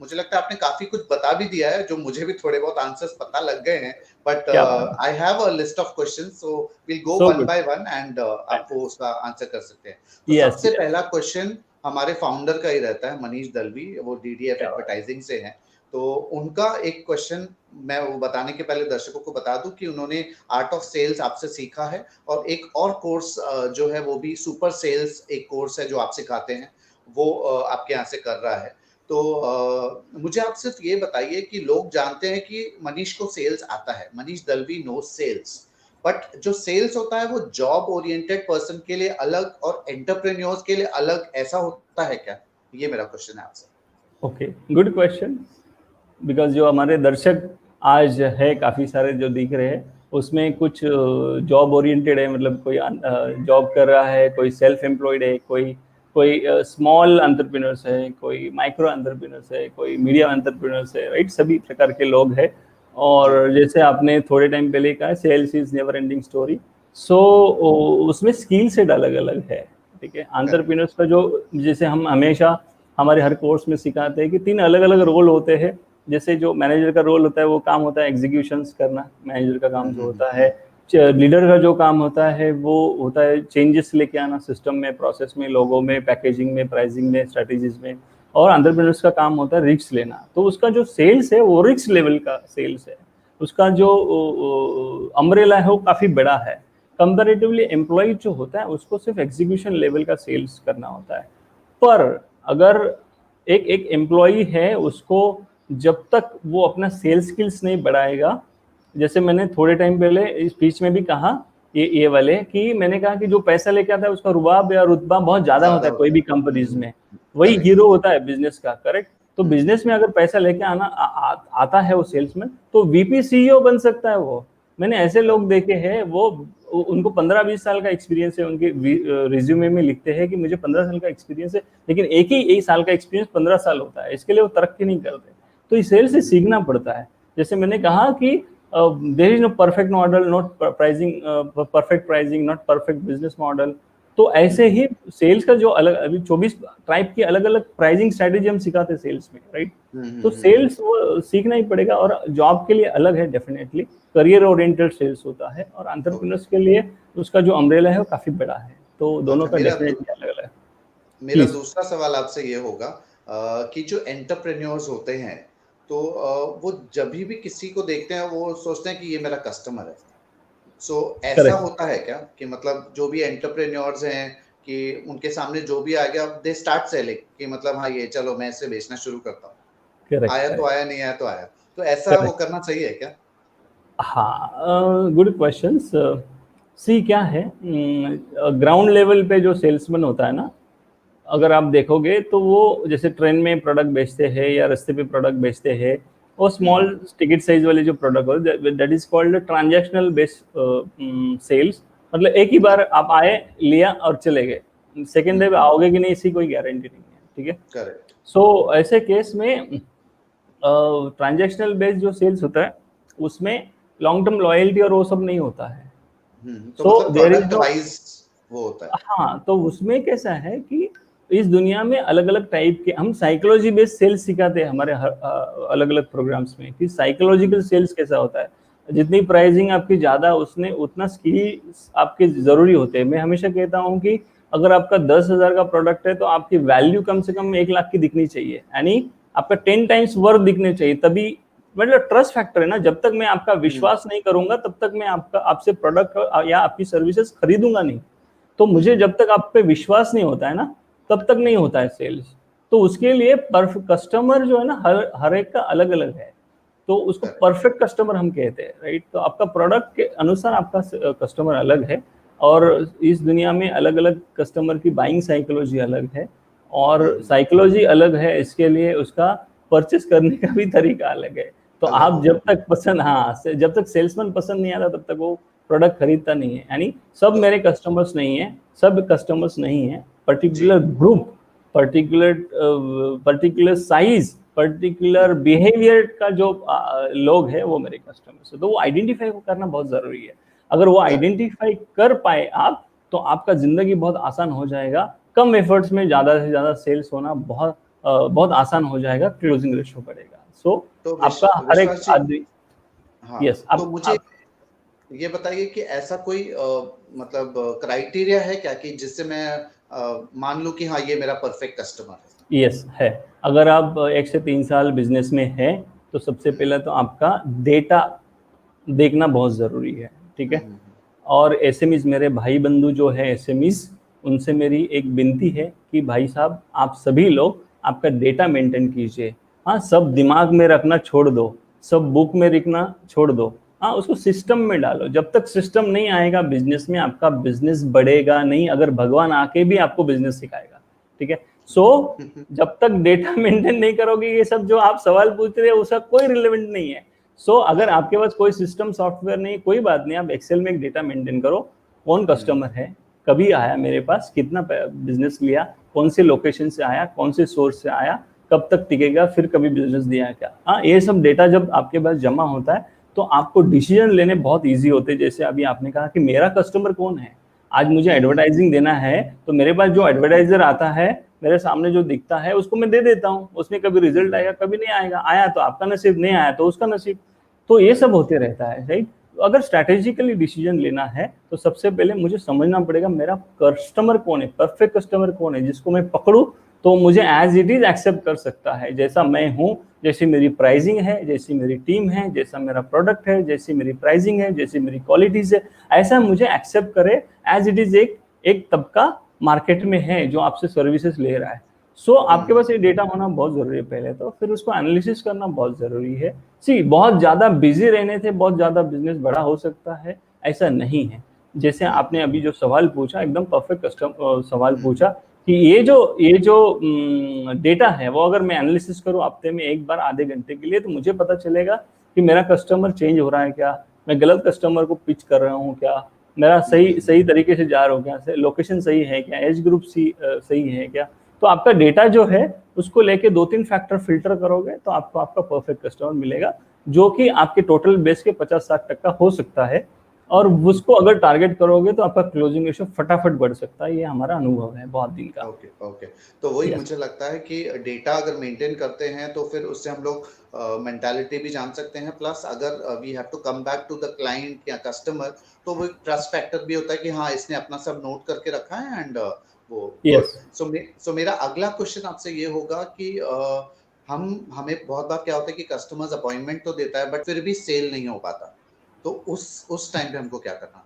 [SPEAKER 1] मुझे लगता है आपने काफी कुछ बता भी दिया है, जो मुझे भी थोड़े बहुत आंसर्स पता लग गए हैं। बट
[SPEAKER 2] क्या बात।
[SPEAKER 1] I have a list of questions, so will go
[SPEAKER 2] so
[SPEAKER 1] one
[SPEAKER 2] good.
[SPEAKER 1] By one and आप वो उसका आंसर कर सकते हैं। तो
[SPEAKER 2] यस
[SPEAKER 1] सबसे
[SPEAKER 2] यस।
[SPEAKER 1] पहला क्वेश्चन हमारे फाउंडर का ही रहता है, मनीष दलवी, वो डीडीएफ
[SPEAKER 2] क्या बात।
[SPEAKER 1] एडवर्टाइजिंग से हैं। तो उनका एक क्वेश्चन मैं वो बताने के पहले दर्शकों को बता दूं कि उन्होंने आर्ट ऑफ सेल्स आपसे सीखा है, और एक और कोर्स जो है वो भी सुपर सेल्स एक कोर्स है जो आप सिखाते हैं, वो आपके यहाँ से कर रहा है। तो मुझे आप सिर्फ ये बताइए कि लोग जानते हैं कि मनीष को सेल्स आता है, Manish Dalvi no sales, but जो सेल्स होता है वो जॉब ओरिएंटेड पर्सन के लिए अलग और एंटरप्रेन्योर्स के लिए अलग ऐसा होता है क्या? ये मेरा क्वेश्चन है आपसे।
[SPEAKER 2] Okay, good question. बिकॉज जो हमारे दर्शक आज है काफ़ी सारे जो दिख रहे हैं, उसमें कुछ जॉब ओरिएंटेड है, मतलब कोई जॉब कर रहा है, कोई सेल्फ एम्प्लॉयड है, कोई कोई स्मॉल एंटरप्रेन्योर्स है, कोई माइक्रो एंटरप्रेन्योर्स है, कोई मीडियम एंटरप्रेन्योर्स है, राइट, सभी प्रकार के लोग हैं।
[SPEAKER 1] जी।
[SPEAKER 2] और जैसे आपने थोड़े टाइम पहले कहा, sales is never ending story. So उसमें स्किल सेट अलग अलग है, ठीक है।
[SPEAKER 1] करेक्ट।
[SPEAKER 2] एंटरप्रेन्योर्स का जो, जैसे हम हमेशा हमारे हर कोर्स में सिखाते हैं कि 3 अलग अलग रोल होते हैं। जैसे जो मैनेजर का रोल होता है, वो काम होता है एग्जीक्यूशंस करना, मैनेजर का काम जो होता है। लीडर का जो काम होता है वो होता है चेंजेस लेके आना सिस्टम में, प्रोसेस में, लोगों में, पैकेजिंग में, प्राइसिंग में, स्ट्रेटेजीज में। और एंटरप्रेन्योर्स का काम होता है रिस्क लेना। तो उसका जो सेल्स है वो रिस्क लेवल का सेल्स है। उसका जो अम्ब्रेला है वो काफ़ी बड़ा है। कंपैरेटिवली एम्प्लॉय जो होता है उसको सिर्फ एग्जीक्यूशन लेवल का सेल्स करना होता है। पर अगर एक एक एम्प्लॉय है, उसको जब तक वो अपना सेल्स स्किल्स नहीं बढ़ाएगा, जैसे मैंने थोड़े टाइम पहले इस स्पीच में भी कहा, ये वाले कि मैंने कहा कि जो पैसा लेके आता है उसका रुबाब या रुतबा बहुत ज्यादा होता
[SPEAKER 1] ज्यादा
[SPEAKER 2] है कोई
[SPEAKER 1] होता
[SPEAKER 2] भी
[SPEAKER 1] है।
[SPEAKER 2] कंपनीज में। वही
[SPEAKER 1] करेक्ट।
[SPEAKER 2] हीरो होता है बिजनेस का, करेक्ट। तो बिजनेस में अगर पैसा लेके आता है वो सेल्समैन, तो वीपी सीईओ बन सकता है वो। मैंने ऐसे लोग देखे हैं, वो उनको 15-20 साल का एक्सपीरियंस है, उनके रिज्यूमे में लिखते हैं कि मुझे 15 साल का एक्सपीरियंस है, लेकिन एक साल का एक्सपीरियंस 15 साल होता है, इसके लिए वो तरक्की नहीं करते। तो इस सेल्स से सीखना पड़ता है। जैसे मैंने कहा कि there is no perfect model, not pricing, perfect pricing, not perfect business model. तो ऐसे ही सेल्स का जो अलग, अभी 24 टाइप की अलग अलग प्राइसिंग स्ट्रेटेजी हम सिखाते हैं सेल्स में, राइट। तो सेल्स वो सीखना ही पड़ेगा। और जॉब के लिए अलग है डेफिनेटली, करियर ओरिएंटेड सेल्स होता है, और एंटरप्रेन्योर्स के लिए उसका जो अम्ब्रेला है वो काफी बड़ा है। तो दोनों
[SPEAKER 1] अच्छा,
[SPEAKER 2] का डेफिनेटली अलग अलग है।
[SPEAKER 1] मेरा
[SPEAKER 2] प्लीज।
[SPEAKER 1] दूसरा सवाल आपसे ये होगा कि जो एंटरप्रेन्योर्स होते हैं, तो वो जब भी किसी को देखते हैं वो सोचते हैं कि ये मेरा कस्टमर है। सो ऐसा
[SPEAKER 2] करेक्ट
[SPEAKER 1] होता है क्या कि मतलब जो भी एंटरप्रेन्योर्स हैं कि उनके सामने जो भी आ गया दे स्टार्ट सेलिंग, कि मतलब हाँ ये चलो मैं इसे बेचना शुरू करता हूँ,
[SPEAKER 2] करेक्ट
[SPEAKER 1] आया तो
[SPEAKER 2] करेक्ट
[SPEAKER 1] आया, नहीं आया तो आया, तो ऐसा वो
[SPEAKER 2] करेक्ट।
[SPEAKER 1] करना चाहिए क्या?
[SPEAKER 2] हाँ, गुड क्वेश्चंस। सी क्या है, ग्राउंड लेवल पे जो सेल्समैन होता है ना, अगर आप देखोगे तो वो जैसे ट्रेन में प्रोडक्ट बेचते हैं या रास्ते पे प्रोडक्ट बेचते हैं, वो स्मॉल टिकट साइज वाले जो प्रोडक्ट होते, that is called transactional based sales. मतलब एक ही बार आप आए, लिया और चले गए, सेकेंड डे पे आओगे कि नहीं इसकी कोई गारंटी नहीं है, ठीक है।
[SPEAKER 1] करेक्ट।
[SPEAKER 2] सो ऐसे केस में ट्रांजैक्शनल बेस्ड जो सेल्स होता है, उसमें लॉन्ग टर्म लॉयल्टी और वो सब नहीं होता है।
[SPEAKER 1] तो
[SPEAKER 2] सो
[SPEAKER 1] मतलब
[SPEAKER 2] there is
[SPEAKER 1] product
[SPEAKER 2] no,
[SPEAKER 1] wise वो होता है।
[SPEAKER 2] हाँ, तो उसमें कैसा है कि इस दुनिया में अलग अलग टाइप के हम साइकोलॉजी बेस्ड सेल्स सिखाते हैं हमारे अलग अलग प्रोग्राम्स में, कि साइकोलॉजिकल सेल्स कैसा होता है। जितनी प्राइसिंग आपकी ज्यादा, उसने उतना स्किल आपके जरूरी होते हैं। मैं हमेशा कहता हूँ कि अगर आपका 10,000 का प्रोडक्ट है, तो आपकी वैल्यू कम से कम 1 लाख की दिखनी चाहिए, यानी आपका 10 टाइम्स वर्थ दिखने चाहिए, तभी। मतलब ट्रस्ट फैक्टर है ना, जब तक मैं आपका विश्वास नहीं करूंगा तब तक मैं आपका आपसे प्रोडक्ट या आपकी सर्विसेज खरीदूंगा नहीं। तो मुझे जब तक आप पे विश्वास नहीं होता है ना, तब तक नहीं होता है सेल्स। तो उसके लिए कस्टमर जो है ना हर एक का अलग अलग है, तो उसको परफेक्ट कस्टमर हम कहते हैं, राइट। तो आपका प्रोडक्ट के अनुसार आपका कस्टमर अलग है, और इस दुनिया में अलग अलग कस्टमर की बाइंग साइकोलॉजी अलग है, और साइकोलॉजी अलग है, इसके लिए उसका परचेस करने का भी तरीका अलग है। तो आप जब तक जब तक सेल्समैन पसंद नहीं आता तब तक वो प्रोडक्ट खरीदता नहीं है। यानी सब मेरे कस्टमर्स नहीं है, सब कस्टमर्स नहीं है, particular group, particular size, particular behaviour का जो लोग है वो मेरे कस्टमर्स है। तो वो आइडेंटिफाई करना बहुत जरूरी है। अगर वो आइडेंटिफाई कर पाए आप, तो आपका जिंदगी बहुत आसान हो जाएगा, कम एफर्ट्स में ज्यादा से ज्यादा सेल्स होना बहुत आसान हो जाएगा, क्लोजिंग रेशियो बढ़ेगा।
[SPEAKER 1] तो
[SPEAKER 2] आपका हर एक
[SPEAKER 1] विश्वास जी,
[SPEAKER 2] आदमी,
[SPEAKER 1] हाँ,
[SPEAKER 2] यस,
[SPEAKER 1] तो मुझे ये बताइए कि ऐसा कोई मतलब क्राइटेरिया है क्या कि जिससे मैं मान लूं कि हाँ ये मेरा परफेक्ट कस्टमर है?
[SPEAKER 2] यस है। अगर आप 1 से 3 साल बिजनेस में है, तो सबसे पहले तो आपका डेटा देखना बहुत ज़रूरी है, ठीक है। और एसएमईज, मेरे भाई बंधु जो है एसएमईज, उनसे मेरी एक विनती है कि भाई साहब आप सभी लोग आपका डेटा मेंटेन कीजिए। हाँ, सब दिमाग में रखना छोड़ दो, सब बुक में लिखना छोड़ दो, हाँ उसको सिस्टम में डालो। जब तक सिस्टम नहीं आएगा बिजनेस में, आपका बिजनेस बढ़ेगा नहीं, अगर भगवान आके भी आपको बिजनेस सिखाएगा, ठीक है। सो जब तक डेटा मेंटेन नहीं करोगे, ये सब जो आप सवाल पूछ रहे हो उसका कोई रिलेवेंट नहीं है। अगर आपके पास कोई सिस्टम सॉफ्टवेयर नहीं, कोई बात नहीं, आप एक्सेल में एक डेटा मेंटेन करो। कौन कस्टमर है, कभी आया मेरे पास, कितना बिजनेस लिया, कौन से लोकेशन से आया, कौन से सोर्स से आया, कब तक टिकेगा, फिर कभी बिजनेस दिया क्या। हाँ, ये सब डेटा जब आपके पास जमा होता है तो आपको डिसीजन लेने बहुत ईजी होते हैं। जैसे अभी आपने कहा कि मेरा कस्टमर कौन है, आज मुझे एडवर्टाइजिंग देना है, तो मेरे पास जो एडवर्टाइजर आता है, मेरे सामने जो दिखता है उसको मैं दे देता हूँ। उसमें कभी रिजल्ट आएगा, कभी नहीं आएगा, आया तो आपका नसीब, नहीं आया तो उसका नसीब। तो ये सब होते रहता है, राइट। अगर स्ट्रैटेजिकली डिसीजन लेना है तो सबसे पहले मुझे समझना पड़ेगा मेरा कस्टमर कौन है, परफेक्ट कस्टमर कौन है, जिसको मैं पकड़ूं तो मुझे एज इट इज एक्सेप्ट कर सकता है, जैसा मैं हूं, जैसी मेरी प्राइसिंग है, जैसी मेरी टीम है, जैसा मेरा प्रोडक्ट है, जैसी मेरी प्राइसिंग है, जैसी मेरी क्वालिटीज है, ऐसा मुझे एक्सेप्ट करे एज इट इज। एक तबका मार्केट में है जो आपसे सर्विसेज ले रहा है। आपके पास ये डेटा होना बहुत जरूरी है पहले तो, फिर उसको एनालिसिस करना बहुत जरूरी है। बहुत ज्यादा बिजी रहने से बहुत ज्यादा बिजनेस बड़ा हो सकता है, ऐसा नहीं है। जैसे आपने अभी जो सवाल पूछा, एकदम परफेक्ट सवाल पूछा कि ये जो डेटा है वो अगर मैं एनालिसिस करूं हफ्ते में एक बार आधे घंटे के लिए, तो मुझे पता चलेगा कि मेरा कस्टमर चेंज हो रहा है क्या, मैं गलत कस्टमर को पिच कर रहा हूँ क्या, मेरा सही तरीके से जा रहा हूँ क्या, लोकेशन सही है क्या, एज ग्रुप सही है क्या। तो आपका डेटा जो है उसको लेके 2-3 फैक्टर फिल्टर करोगे तो आपको आपका परफेक्ट कस्टमर मिलेगा, जो कि आपके टोटल बेस के 50-60% हो सकता है। और उसको अगर टारगेट करोगे तो आपका क्लोजिंग रेशियो फटाफट बढ़ सकता है। ये हमारा अनुभव है बहुत दिन का।
[SPEAKER 1] ओके ओके, तो वही मुझे लगता है कि डेटा अगर मेंटेन करते हैं तो फिर उससे हम लोग मेंटालिटी भी जान सकते हैं, प्लस अगर we have to come back to the client या कस्टमर, तो वो एक ट्रस्ट फैक्टर भी होता है कि हाँ इसने अपना सब नोट करके रखा है एंड वो गुड। सो मेरा अगला क्वेश्चन आपसे ये होगा कि हमें बहुत बार क्या होता है कि कस्टमर्स अपॉइंटमेंट तो देता है बट फिर भी सेल नहीं हो पाता, तो उस टाइम पे हमको क्या करना?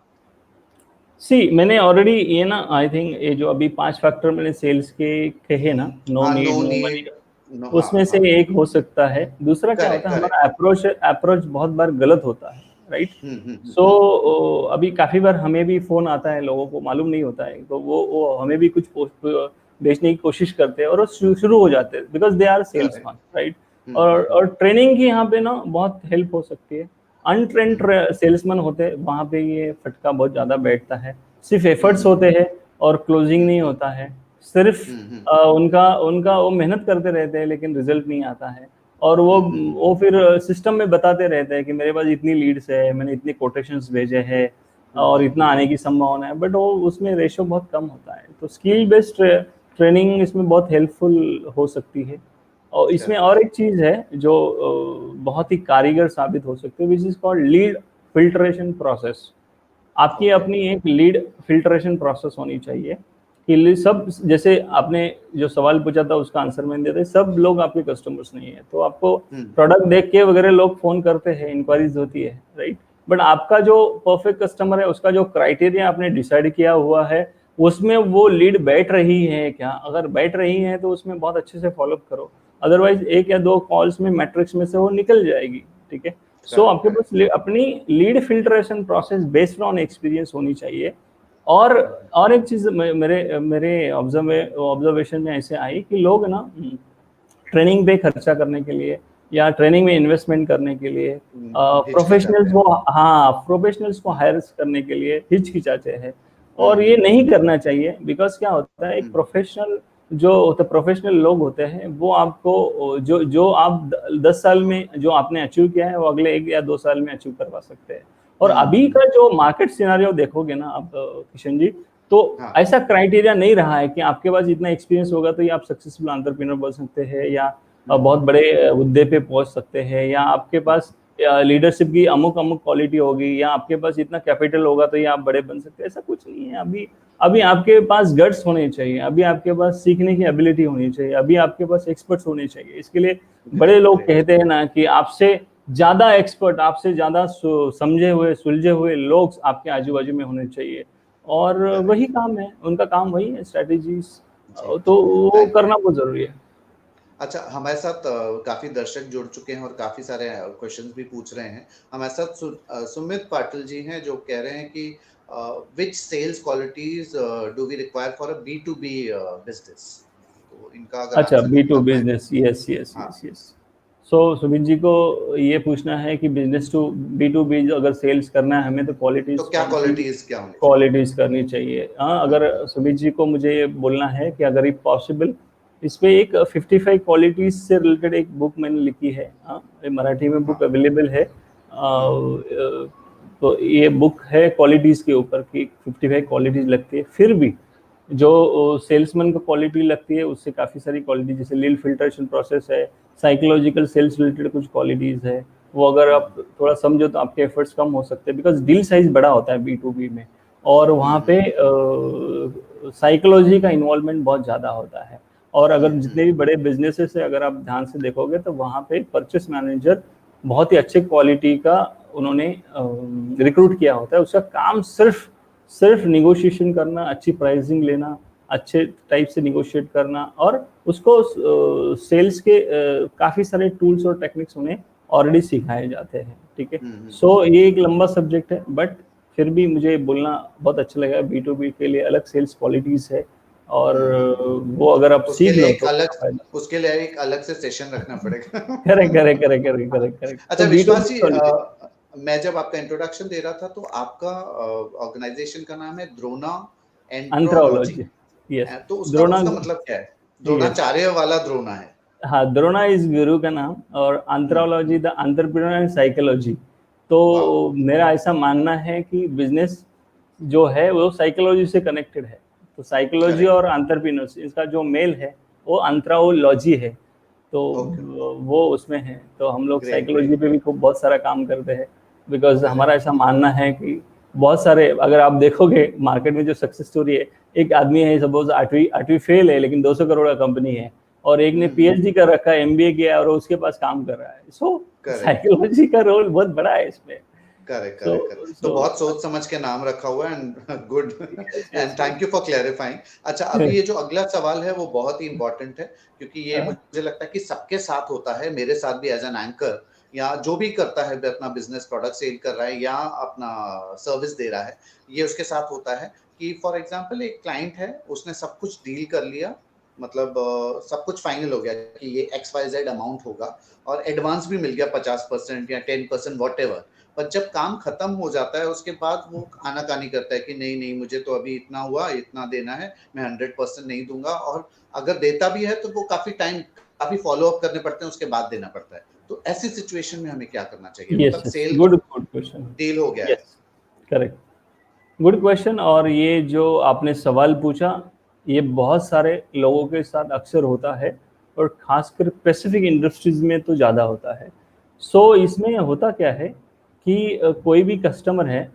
[SPEAKER 2] मैंने ऑलरेडी ये ना, आई थिंक ये जो अभी 5 फैक्टर मैंने सेल्स के कहे ना, नो
[SPEAKER 1] हाँ,
[SPEAKER 2] need,
[SPEAKER 1] no
[SPEAKER 2] no money,
[SPEAKER 1] need, no, हाँ
[SPEAKER 2] उसमें से
[SPEAKER 1] हाँ,
[SPEAKER 2] एक हो सकता है। दूसरा क्या होता
[SPEAKER 1] करेक्ट
[SPEAKER 2] है,
[SPEAKER 1] करेक्ट,
[SPEAKER 2] हमारा अप्रोच बहुत बार गलत होता है, राइट। अभी काफी बार हमें भी फोन आता है, लोगों को मालूम नहीं होता है, तो वो हमें भी कुछ बेचने की कोशिश करते हैं और वो शुरू हो जाते हैं, because they are salesman, right. और ट्रेनिंग की यहाँ पे ना बहुत हेल्प हो सकती है। अनट्रेंड सेल्समैन होते हैं, वहाँ पे ये फटका बहुत ज्यादा बैठता है। सिर्फ एफर्ट्स होते हैं और क्लोजिंग नहीं होता है। सिर्फ उनका उनका वो मेहनत करते रहते हैं लेकिन रिजल्ट नहीं आता है। और वो फिर सिस्टम में बताते रहते हैं कि मेरे पास इतनी लीड्स है, मैंने इतने कोटेशंस भेजे हैं और इतना आने की संभावना है, बट वो उसमें रेशो बहुत कम होता है। तो स्किल बेस्ड ट्रेनिंग इसमें बहुत हेल्पफुल हो सकती है। और इसमें और एक चीज है जो बहुत ही कारीगर साबित हो सकती है, which is called lead filtration process. आपकी अपनी एक लीड फिल्ट्रेशन प्रोसेस होनी चाहिए कि सब, जैसे आपने जो सवाल पूछा था उसका आंसर मैंने दिया था, सब लोग आपके कस्टमर्स नहीं है। तो आपको प्रोडक्ट देख के वगैरह लोग फोन करते हैं, इंक्वायरीज होती है, राइट। बट आपका जो परफेक्ट कस्टमर है उसका जो क्राइटेरिया आपने डिसाइड किया हुआ है, उसमें वो लीड बैठ रही है क्या, अगर बैठ रही है तो उसमें बहुत अच्छे से फॉलोअप करो, अदरवाइज एक या दो कॉल्स में मैट्रिक्स में से वो निकल जाएगी, ठीक है। सो आपके पास अपनी lead filtration process based on experience होनी चाहिए। और एक चीज मेरे मेरे ऑब्जर्वेशन में ऐसे आई कि लोग ना ट्रेनिंग पे खर्चा करने के लिए या ट्रेनिंग में इन्वेस्टमेंट करने के लिए
[SPEAKER 1] हिचकिचाते
[SPEAKER 2] प्रोफेशनल्स
[SPEAKER 1] हैं।
[SPEAKER 2] को, हाँ, प्रोफेशनल्स को हायर करने के लिए हिचकिचाते हैं। और ये
[SPEAKER 1] हम्म।
[SPEAKER 2] नहीं करना चाहिए, बिकॉज क्या होता है, एक
[SPEAKER 1] हम्म।
[SPEAKER 2] प्रोफेशनल जो होते प्रोफेशनल लोग होते हैं वो आपको जो जो आप 10 साल में जो आपने अचीव किया है वो अगले 1 या 2 साल में अचीव करवा सकते हैं। और अभी
[SPEAKER 1] हम्म।
[SPEAKER 2] का जो मार्केट सिनारियो देखोगे ना आप किशन जी, तो
[SPEAKER 1] हाँ।
[SPEAKER 2] ऐसा क्राइटेरिया नहीं रहा है कि आपके पास इतना एक्सपीरियंस होगा तो ये आप सक्सेसफुल एंटरप्रेन्योर बन सकते हैं, या बहुत
[SPEAKER 1] हम्म।
[SPEAKER 2] बड़े हुद्दे पे पहुंच सकते हैं, या आपके पास लीडरशिप की अमुक अमुक क्वालिटी होगी, या आपके पास इतना कैपिटल होगा तो ये आप बड़े बन सकते हैं। ऐसा कुछ नहीं है। अभी अभी आपके पास गट्स होने चाहिए, अभी आपके पास सीखने की एबिलिटी होनी चाहिए, अभी आपके पास एक्सपर्ट्स होने चाहिए। इसके लिए बड़े
[SPEAKER 1] ग्रेट
[SPEAKER 2] लोग
[SPEAKER 1] ग्रेट।
[SPEAKER 2] कहते हैं ना कि आपसे ज्यादा एक्सपर्ट, आपसे ज्यादा समझे हुए सुलझे हुए लोग आपके आजू बाजू में होने चाहिए। और वही
[SPEAKER 1] करेक्ट।
[SPEAKER 2] काम है उनका, काम वही है, स्ट्रेटेजीज,
[SPEAKER 1] जी।
[SPEAKER 2] तो वो
[SPEAKER 1] थैंक
[SPEAKER 2] करना बहुत जरूरी है।
[SPEAKER 1] अच्छा, हमारे साथ काफी दर्शक जुड़ चुके हैं और काफी सारे क्वेश्चंस भी पूछ रहे हैं। हमारे साथ सुमित पाटिल जी हैं जो कह रहे हैं कि which sales qualities do we require for a B to B business. तो इनका अगर
[SPEAKER 2] अच्छा,
[SPEAKER 1] आंसर
[SPEAKER 2] बी टू
[SPEAKER 1] कर पाए तो।
[SPEAKER 2] बिजनेस, यस यस
[SPEAKER 1] हाँ।
[SPEAKER 2] Yes yes. So Sumit ji को ये पूछना है कि business to B to B अगर सेल्स करना है हमें तो
[SPEAKER 1] तो
[SPEAKER 2] क्वालिटीज
[SPEAKER 1] क्या
[SPEAKER 2] कौन सी
[SPEAKER 1] क्वालिटीज क्या होनी चाहिए।
[SPEAKER 2] क्वालिटीज करनी चाहिए। हाँ, अगर सुमित जी को मुझे ये बोलना है कि अगर ये पॉसिबल, इस पे एक 55 क्वालिटीज से रिलेटेड एक बुक मैंने लिखी है। हाँ, ये मराठी में बुक
[SPEAKER 1] हाँ।
[SPEAKER 2] अवेलेबल है। तो ये बुक है क्वालिटीज के ऊपर की, 55 क्वालिटीज लगती है। फिर भी जो सेल्समैन को क्वालिटी लगती है उससे काफ़ी सारी क्वालिटी, जैसे लीड फिल्ट्रेशन प्रोसेस है, साइकोलॉजिकल सेल्स रिलेटेड कुछ क्वालिटीज़ है, वो अगर आप थोड़ा समझो तो आपके एफर्ट्स कम हो सकते हैं, बिकॉज डील साइज बड़ा होता है बी टू बी में, और वहाँ पे साइकोलॉजी का इन्वॉल्वमेंट बहुत ज़्यादा होता है। और अगर जितने भी बड़े बिजनेसेस है अगर आप ध्यान से देखोगे तो वहाँ पे परचेस मैनेजर बहुत ही अच्छे क्वालिटी का उन्होंने रिक्रूट किया होता है। उसका काम सिर्फ सिर्फ निगोशिएशन करना, अच्छी प्राइसिंग लेना, अच्छे टाइप से निगोशिएट करना, और उसको सेल्स के काफ़ी सारे टूल्स और टेक्निक्स उन्हें ऑलरेडी सिखाए जाते हैं, ठीक है। सो ये एक लंबा सब्जेक्ट है, बट फिर भी मुझे बोलना बहुत अच्छा लगा, बी टू बी के लिए अलग सेल्स क्वालिटीज़ है, और वो अगर आप
[SPEAKER 1] उसके
[SPEAKER 2] सीख
[SPEAKER 1] लिए
[SPEAKER 2] लो
[SPEAKER 1] एक
[SPEAKER 2] तो
[SPEAKER 1] अलग
[SPEAKER 2] फायदा।
[SPEAKER 1] उसके लिए एक अलग से सेशन रखना पड़ेगा।
[SPEAKER 2] Correct correct correct correct correct correct,
[SPEAKER 1] अच्छा
[SPEAKER 2] तो बी टू
[SPEAKER 1] विश्वास
[SPEAKER 2] बी
[SPEAKER 1] जी,
[SPEAKER 2] क्वालिटी।
[SPEAKER 1] मैं जब आपका इंट्रोडक्शन दे रहा था तो आपका ऑर्गेनाइजेशन का नाम है द्रोणा एंट्रोलॉजी।
[SPEAKER 2] एंथ्रोलॉजी, यस।
[SPEAKER 1] तो उसका
[SPEAKER 2] द्रोणा,
[SPEAKER 1] उसका मतलब क्या है।
[SPEAKER 2] यस,
[SPEAKER 1] द्रोणाचार्य वाला द्रोणा है।
[SPEAKER 2] हाँ, द्रोणा इज गुरु का नाम, और
[SPEAKER 1] हम्म।
[SPEAKER 2] एंथ्रोलॉजी द एंटरप्रेन्योर एंड साइकोलॉजी। तो
[SPEAKER 1] वाह।
[SPEAKER 2] मेरा ऐसा मानना है कि बिजनेस जो है वो साइकोलॉजी से कनेक्टेड है। तो साइकोलॉजी
[SPEAKER 1] करेक्ट।
[SPEAKER 2] और एंटरप्रेन्योर्स इसका जो मेल है वो एंथ्रोलॉजी है। तो
[SPEAKER 1] ओके।
[SPEAKER 2] वो उसमें है, तो हम लोग
[SPEAKER 1] ग्रेट
[SPEAKER 2] साइकोलॉजी
[SPEAKER 1] ग्रेट।
[SPEAKER 2] पे भी खूब बहुत सारा काम करते हैं, बिकॉज हमारा
[SPEAKER 1] करेक्ट।
[SPEAKER 2] ऐसा मानना है कि बहुत सारे, अगर आप देखोगे मार्केट में जो सक्सेस स्टोरी है, एक आदमी है सपोज आठवीं आठवीं फेल है लेकिन 200 करोड़ का कंपनी है, और एक ने पीएचडी कर रखा है, एमबीए किया और उसके पास काम कर रहा है। सो
[SPEAKER 1] करेक्ट
[SPEAKER 2] साइकोलॉजी का रोल बहुत बड़ा है इसमें।
[SPEAKER 1] Correct
[SPEAKER 2] so
[SPEAKER 1] correct correct. तो
[SPEAKER 2] सो
[SPEAKER 1] बहुत सोच समझ के नाम रखा हुआ है and good
[SPEAKER 2] yes
[SPEAKER 1] and
[SPEAKER 2] yes
[SPEAKER 1] thank you for clarifying. अच्छा, अभी ये जो अगला सवाल है वो बहुत ही इंपॉर्टेंट है, क्योंकि ये मुझे लगता है कि सबके साथ होता है, मेरे साथ भी एज एन एंकर या जो भी करता है अपना बिजनेस प्रोडक्ट सेल कर रहा है या अपना सर्विस दे रहा है, ये उसके साथ होता है कि फॉर एग्जांपल एक क्लाइंट है, उसने सब कुछ डील कर लिया, मतलब सब कुछ फाइनल हो गया कि ये XYZ अमाउंट होगा और एडवांस भी मिल गया 50% या 10% वॉट एवर। पर जब काम खत्म हो जाता है उसके बाद वो आनाकानी करता है कि नहीं नहीं मुझे तो अभी इतना हुआ, इतना देना है, मैं 100% नहीं दूंगा, और अगर देता भी है तो वो काफी फॉलो अप करने पड़ते हैं, उसके बाद देना पड़ता है। तो ऐसी सिचुएशन में हमें क्या करना चाहिए,
[SPEAKER 2] यस
[SPEAKER 1] मतलब
[SPEAKER 2] यस,
[SPEAKER 1] सेल
[SPEAKER 2] गुड
[SPEAKER 1] तो
[SPEAKER 2] गुड क्वेश्चन।
[SPEAKER 1] डील हो गया है।
[SPEAKER 2] Yes, correct, good question. और ये जो आपने सवाल पूछा, ये बहुत सारे लोगों के साथ अक्सर होता है, और खासकर स्पेसिफिक इंडस्ट्रीज में तो ज़्यादा होता है। सो इसमें होता क्या है कि कोई भी कस्टमर है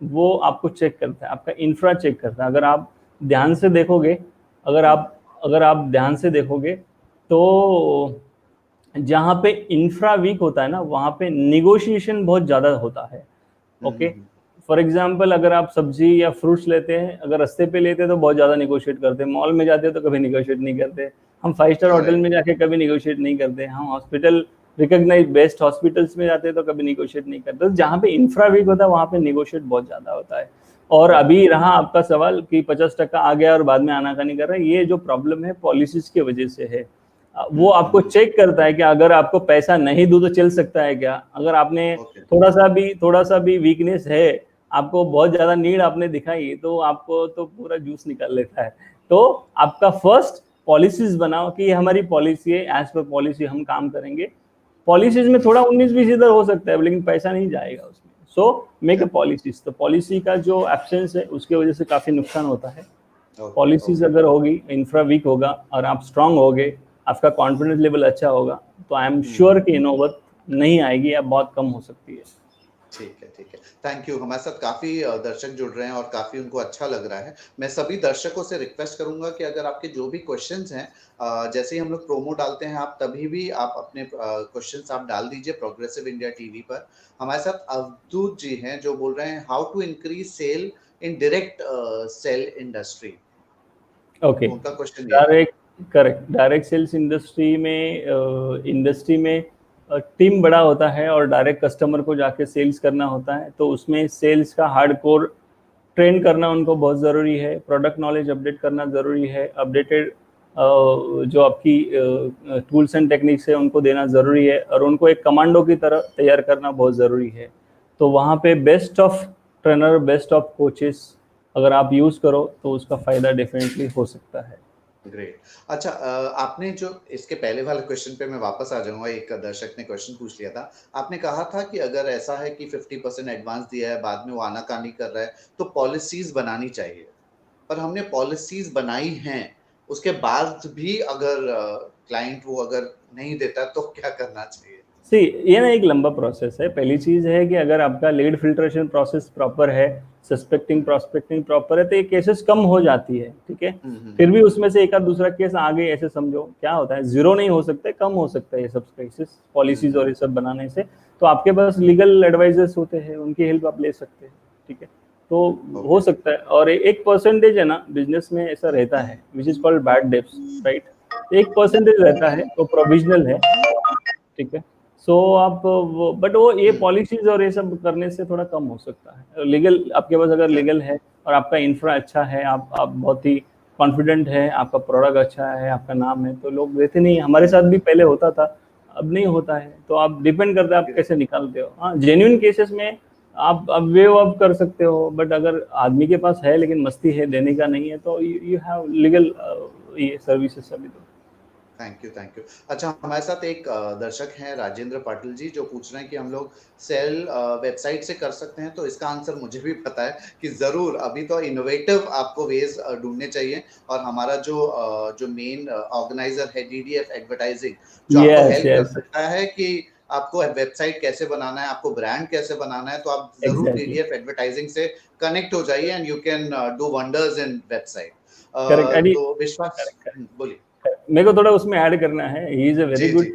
[SPEAKER 2] वो आपको चेक करता है, आपका इंफ्रा चेक करता है। अगर आप ध्यान से देखोगे, अगर आप ध्यान से देखोगे तो जहाँ पे इंफ्रा वीक होता है ना, वहाँ पे निगोशिएशन बहुत ज़्यादा होता है। ओके, फॉर एग्जाम्पल अगर आप सब्जी या फ्रूट्स लेते हैं, अगर रास्ते पे लेते हैं तो बहुत ज़्यादा निगोशिएट करते हैं, मॉल में जाते हैं तो कभी निगोशिएट नहीं करते, हम 5 स्टार होटल में जाके कभी निगोशिएट नहीं करते, हम हॉस्पिटल रिकॉग्नाइज बेस्ट हॉस्पिटल्स में जाते हैं तो कभी निगोशिएट नहीं करते। तो जहाँ पे इंफ्रा वीक होता है वहाँ पे निगोशिएट बहुत ज़्यादा होता है। और अभी रहा आपका सवाल कि 50% आ गया और बाद में आनाकानी कर रहा है, ये जो प्रॉब्लम है पॉलिसीज की वजह से है। वो आपको चेक करता है कि अगर आपको पैसा नहीं दूं तो चल सकता है क्या। अगर आपने थोड़ा सा भी वीकनेस है, आपको बहुत ज्यादा नीड आपने दिखाई, तो आपको तो पूरा जूस निकाल लेता है। तो आपका फर्स्ट पॉलिसीज बनाओ कि ये हमारी पॉलिसी है, एज पर पॉलिसी हम काम करेंगे। पॉलिसीज में थोड़ा 19-20 इधर हो सकता है लेकिन पैसा नहीं जाएगा उसमें। So make a policies. तो पॉलिसी का जो एब्सेंस है उसके वजह से काफी नुकसान होता है। पॉलिसीज अगर होगी, इंफ्रा वीक होगा और आप स्ट्रांग होगे, आपका कॉन्फिडेंस लेवल अच्छा होगा, तो आई एम श्योर कि नौबत नहीं आएगी या बहुत कम हो सकती है।
[SPEAKER 1] ठीक है, ठीक है। Thank you. हमारे साथ काफ़ी दर्शक जुड़ रहे हैं और काफ़ी उनको अच्छा लग रहा है। मैं सभी दर्शकों से रिक्वेस्ट करूँगा कि अगर आपके जो भी क्वेश्चंस हैं, जैसे ही हम लोग प्रोमो डालते हैं, आप तभी भी आप अपने क्वेश्चंस आप डाल दीजिए प्रोग्रेसिव इंडिया टीवी पर। हमारे साथ अवधूत जी हैं जो बोल रहे हैं how to increase sale in direct sale industry.
[SPEAKER 2] Okay,
[SPEAKER 1] उनका क्वेश्चन ये है।
[SPEAKER 2] करेक्ट। डायरेक्ट सेल्स इंडस्ट्री में टीम बड़ा होता है और डायरेक्ट कस्टमर को जाके सेल्स करना होता है, तो उसमें सेल्स का हार्डकोर ट्रेन करना उनको बहुत ज़रूरी है, प्रोडक्ट नॉलेज अपडेट करना ज़रूरी है, अपडेटेड जो आपकी टूल्स एंड टेक्निक्स है उनको देना ज़रूरी है, और उनको एक कमांडो की तरह तैयार करना बहुत ज़रूरी है। तो वहाँ पे best of trainer, best of coaches अगर आप यूज़ करो तो उसका फ़ायदा डेफिनेटली हो सकता है।
[SPEAKER 1] ग्रेट। अच्छा, आपने जो इसके पहले वाले क्वेश्चन पे मैं वापस आ जाऊंगा। एक दर्शक ने क्वेश्चन पूछ लिया था। आपने कहा था कि अगर ऐसा है कि 50% एडवांस दिया है, बाद में वो आनाकानी कर रहा है, तो पॉलिसीज बनानी चाहिए। पर हमने पॉलिसीज बनाई हैं, उसके बाद भी अगर क्लाइंट वो अगर नहीं देता तो क्या करना चाहिए?
[SPEAKER 2] सी, ये ना एक लंबा प्रोसेस है। पहली चीज है कि अगर आपका लीड फिल्ट्रेशन प्रोसेस प्रॉपर है, सस्पेक्टिंग प्रॉस्पेक्टिंग प्रॉपर है, तो ये केसेस कम हो जाती है, ठीक है। फिर भी उसमें से एक आध दूसरा केस आगे ऐसे समझो क्या होता है, जीरो नहीं हो सकते, कम हो सकता है ये सब केसेस पॉलिसीज और ये सब बनाने से। तो आपके पास लीगल एडवाइजर्स होते हैं, उनकी हेल्प आप ले सकते हैं, ठीक है। तो हो सकता है। और एक परसेंटेज है ना बिजनेस में ऐसा रहता है which is called bad debts, right. 1% रहता है वो प्रोविजनल है, ठीक है। सो आप वो, बट वो ये पॉलिसीज और ये सब करने से थोड़ा कम हो सकता है। लीगल आपके पास अगर लीगल है और आपका इंफ्रा अच्छा है, आप बहुत ही कॉन्फिडेंट है, आपका प्रोडक्ट अच्छा है, आपका नाम है, तो लोग देते नहीं। हमारे साथ भी पहले होता था, अब नहीं होता है। तो आप डिपेंड करता है आप कैसे निकालते हो। हाँ, जेन्युइन केसेस में आप वेव अप कर सकते हो, बट अगर आदमी के पास है लेकिन मस्ती है, देने का नहीं है, तो यू हैव लीगल ये सर्विसेज सभी। तो
[SPEAKER 1] थैंक यू, थैंक यू। अच्छा, हमारे साथ एक दर्शक हैं राजेंद्र पाटिल जी जो पूछ रहे हैं कि हम लोग सेल वेबसाइट से कर सकते हैं। तो इसका आंसर मुझे भी पता है कि जरूर अभी तो इनोवेटिव आपको वेज ढूंढने चाहिए। और हमारा जो मेन ऑर्गेनाइजर है डीडीएफ एडवर्टाइजिंग, जो आपको हेल्प कर सकता है कि आपको वेबसाइट कैसे बनाना है, आपको ब्रांड कैसे बनाना है, तो आप जरूर डीडीएफ एडवर्टाइजिंग से कनेक्ट हो जाइए and you can do wonders in website. तो विश्वास, बोलिए।
[SPEAKER 2] मेरे को थोड़ा उसमें ऐड करना है। He is a very good,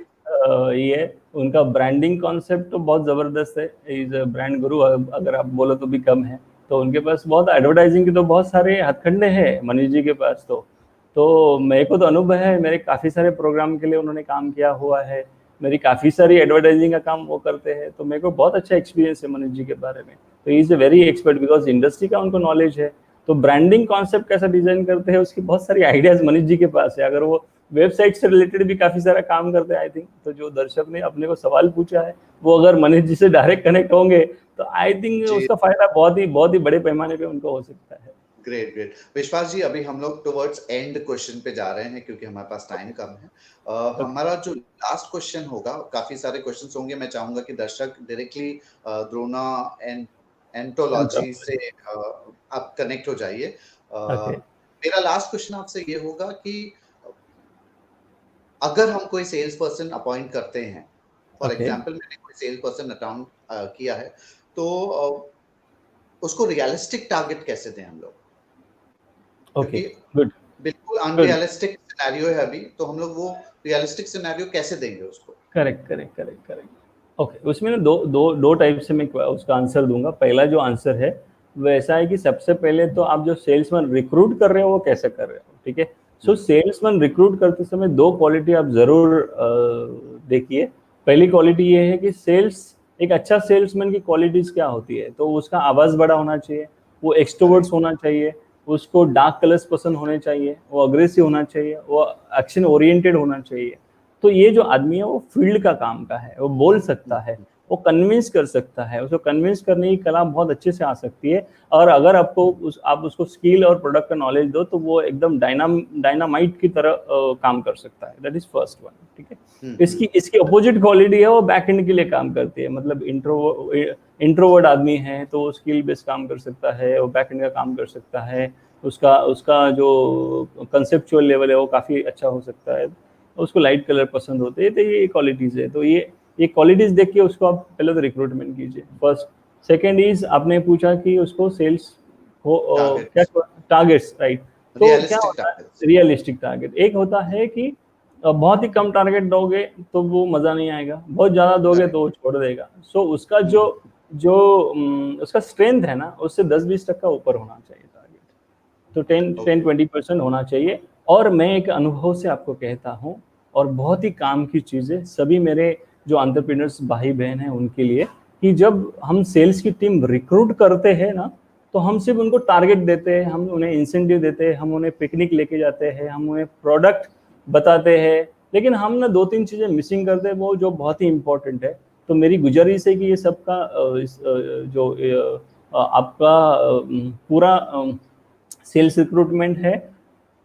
[SPEAKER 2] ये उनका ब्रांडिंग कॉन्सेप्ट तो बहुत जबरदस्त है। ही इज अ ब्रांड गुरु, अगर आप बोलो तो भी कम है। तो उनके पास बहुत एडवर्टाइजिंग के तो बहुत सारे हथकंडे हैं मनीष जी के पास। तो मेरे को तो अनुभव है, मेरे काफी सारे प्रोग्राम के लिए उन्होंने काम किया हुआ है, मेरी काफी सारी एडवर्टाइजिंग का काम वो करते हैं। तो मेरे को बहुत अच्छा एक्सपीरियंस है मनीष जी के बारे में। तो he is a very expert because industry का उनको नॉलेज है। तो ब्रांडिंग कॉन्सेप्ट कैसा डिजाइन करते हैं उसकी बहुत सारी आइडियाज मनीष जी के पास है। अगर वो वेबसाइट से रिलेटेड भी काफी सारा काम करते हैं आई थिंक। तो जो दर्शक ने अपने को सवाल पूछा है वो अगर मनीष जी से डायरेक्ट कनेक्ट होंगे तो आई थिंक उसका फायदा बहुत ही बड़े पैमाने पे उनको हो सकता है।
[SPEAKER 1] Great, great. विश्वास जी, अभी हम लोग टुवर्ड्स एंड क्वेश्चन पे जा रहे हैं क्योंकि हमारे पास टाइम कम है। हमारा जो लास्ट क्वेश्चन होगा, काफी सारे क्वेश्चंस होंगे, मैं चाहूंगा कि दर्शक डायरेक्टली द्रोणा एंटोलॉजी से आप कनेक्ट हो जाइए। मेरा लास्ट क्वेश्चन आपसे ये होगा कि अगर हम कोई सेल्स पर्सन अपॉइंट करते हैं, फॉर एग्जांपल मैंने कोई सेल्स पर्सन अकाउंट किया है, तो उसको रियलिस्टिक टारगेट कैसे दें हम लोग?
[SPEAKER 2] ओके,
[SPEAKER 1] क्योंकि
[SPEAKER 2] गुड,
[SPEAKER 1] बिल्कुल अनरियलिस्टिक सिनेरियो है अभी, तो हम लोग वो रियलिस्टिक सिनेरियो कैसे देंगे उसको?
[SPEAKER 2] करेक्ट। ओके, उसमें ना दो दो दो टाइप से मैं उसका आंसर दूंगा। पहला जो आंसर है वो ऐसा है कि सबसे पहले तो आप जो सेल्समैन रिक्रूट कर रहे हो वो कैसे कर रहे हो, ठीक है। सो सेल्समैन रिक्रूट करते समय दो क्वालिटी आप जरूर देखिए। पहली क्वालिटी ये है कि एक अच्छा सेल्समैन की क्वालिटीज क्या होती है, तो उसका आवाज बड़ा होना चाहिए, वो एक्सट्रोवर्ट्स होना चाहिए, उसको डार्क कलर्स पसंद होने चाहिए, वो अग्रेसिव होना चाहिए, वो एक्शन ओरिएंटेड होना चाहिए। तो ये जो आदमी है वो फील्ड का काम का है, वो बोल सकता है, वो कन्विंस कर सकता है, उसको कन्विंस करने की कला बहुत अच्छे से आ सकती है। और अगर आप उसको स्किल और प्रोडक्ट का नॉलेज दो तो वो एकदम डायनामाइट की तरह काम कर सकता है। दैट इज फर्स्ट वन, ठीक है। इसकी इसकी अपोजिट क्वालिटी है, वो बैक एंड के लिए काम करती है। मतलब इंट्रोवर्ट आदमी है तो वो स्किल बेस्ड काम कर सकता है, वो बैक एंड का काम कर सकता है, उसका उसका जो कंसेप्चुअल लेवल है वो काफी अच्छा हो सकता है, उसको लाइट कलर पसंद होते हैं। तो ये क्वालिटीज है, तो ये क्वालिटीज देख के उसको आप पहले तो रिक्रूटमेंट कीजिए फर्स्ट। सेकेंड इज, आपने पूछा कि उसको सेल्स हो क्या टारगेट्स, राइट। तो क्या होता है रियलिस्टिक टारगेट? एक होता है कि बहुत ही कम टारगेट दोगे तो वो मजा नहीं आएगा, बहुत ज्यादा दोगे तो वो छोड़ देगा। सो उसका जो जो उसका स्ट्रेंथ है ना, उससे 10-20% ऊपर होना चाहिए टारगेट, तो 10-20% होना चाहिए। और मैं एक अनुभव से आपको कहता हूँ, और बहुत ही काम की चीज़ है सभी मेरे जो एंटरप्रेन्योर्स भाई बहन हैं उनके लिए, कि जब हम सेल्स की टीम रिक्रूट करते हैं ना, तो हम सिर्फ उनको टारगेट देते हैं, हम उन्हें इंसेंटिव देते हैं, हम उन्हें पिकनिक लेके जाते हैं, हम उन्हें प्रोडक्ट बताते हैं, लेकिन हम ना 2-3 चीज़ें मिसिंग करते हैं, वो जो बहुत ही इंपॉर्टेंट है। तो मेरी गुजारिश है कि ये सबका जो आपका पूरा सेल्स रिक्रूटमेंट है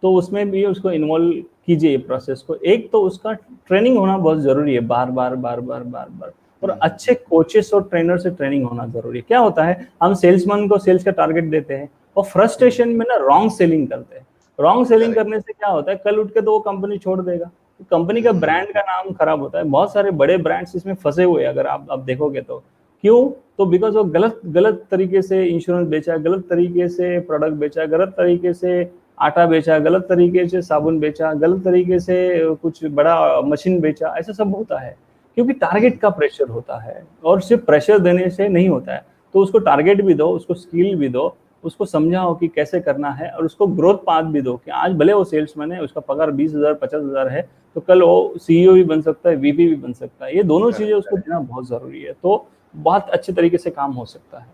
[SPEAKER 2] तो उसमें भी उसको इन्वॉल्व कीजिए प्रोसेस को। एक तो उसका ट्रेनिंग होना बहुत जरूरी है, बार बार बार बार बार बार, और अच्छे कोचेस और ट्रेनर से ट्रेनिंग होना जरूरी है। क्या होता है, हम सेल्समैन को सेल्स का टारगेट देते हैं और फ्रस्ट्रेशन में ना रॉन्ग सेलिंग करते हैं। रॉन्ग सेलिंग करने से क्या होता है, कल उठ के तो वो कंपनी छोड़ देगा, कंपनी का ब्रांड का नाम खराब होता है। बहुत सारे बड़े ब्रांड्स इसमें फंसे हुए हैं, अगर आप देखोगे तो। क्यों? तो बिकॉज वो गलत गलत तरीके से इंश्योरेंस बेचा, गलत तरीके से प्रोडक्ट बेचा, गलत तरीके से आटा बेचा, गलत तरीके से साबुन बेचा, गलत तरीके से कुछ बड़ा मशीन बेचा, ऐसा सब होता है क्योंकि टारगेट का प्रेशर होता है। और सिर्फ प्रेशर देने से नहीं होता है, तो उसको टारगेट भी दो, उसको स्किल भी दो, उसको समझाओ कि कैसे करना है, और उसको ग्रोथ पाथ भी दो कि आज भले वो सेल्समैन है, उसका पगार 20,000 50,000 है, तो कल वो सीईओ भी बन सकता है, वीपी भी बन सकता है। ये दोनों चीजें उसको देना बहुत जरूरी है, तो बहुत अच्छे तरीके से काम हो सकता है।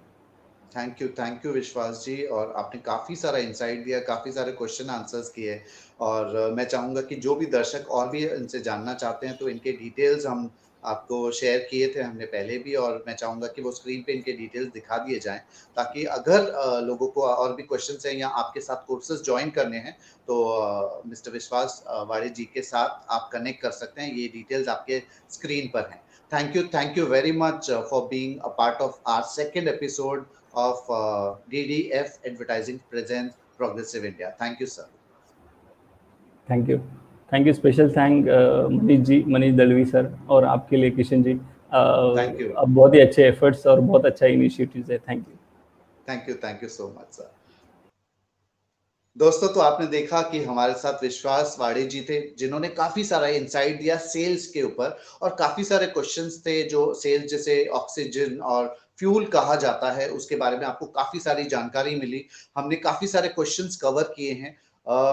[SPEAKER 1] थैंक यू विश्वास जी। और आपने काफी सारा इंसाइट दिया, काफी सारे क्वेश्चन आंसर्स किए, और मैं चाहूंगा कि जो भी दर्शक और भी इनसे जानना चाहते हैं तो इनके डिटेल्स हम आपको शेयर किए थे हमने पहले भी, और मैं चाहूंगा कि वो स्क्रीन पे इनके डिटेल्स दिखा दिए जाएं, ताकि अगर लोगों को और भी क्वेश्चंस हैं या आपके साथ कोर्सेज ज्वाइन करने हैं तो मिस्टर विश्वास वाड़े जी के साथ आप कनेक्ट कर सकते हैं। ये डिटेल्स आपके स्क्रीन पर हैं। Thank you very much for being a part of our second episode of DDF Advertising Presents Progressive India. Thank you, sir.
[SPEAKER 2] Thank you, thank you. Special thank Manish ji, Manish Dalvi sir, और आपके लिए किशन जी।
[SPEAKER 1] थैंक यू,
[SPEAKER 2] अब बहुत ही अच्छे efforts और बहुत अच्छा initiative है।
[SPEAKER 1] Thank you so much sir. दोस्तों, तो आपने देखा कि हमारे साथ विश्वास वाड़े जी थे, जिन्होंने काफी सारा इंसाइट दिया सेल्स के ऊपर, और काफी सारे क्वेश्चंस थे जो सेल्स, जैसे ऑक्सीजन और फ्यूल कहा जाता है, उसके बारे में आपको काफी सारी जानकारी मिली। हमने काफी सारे क्वेश्चंस कवर किए हैं।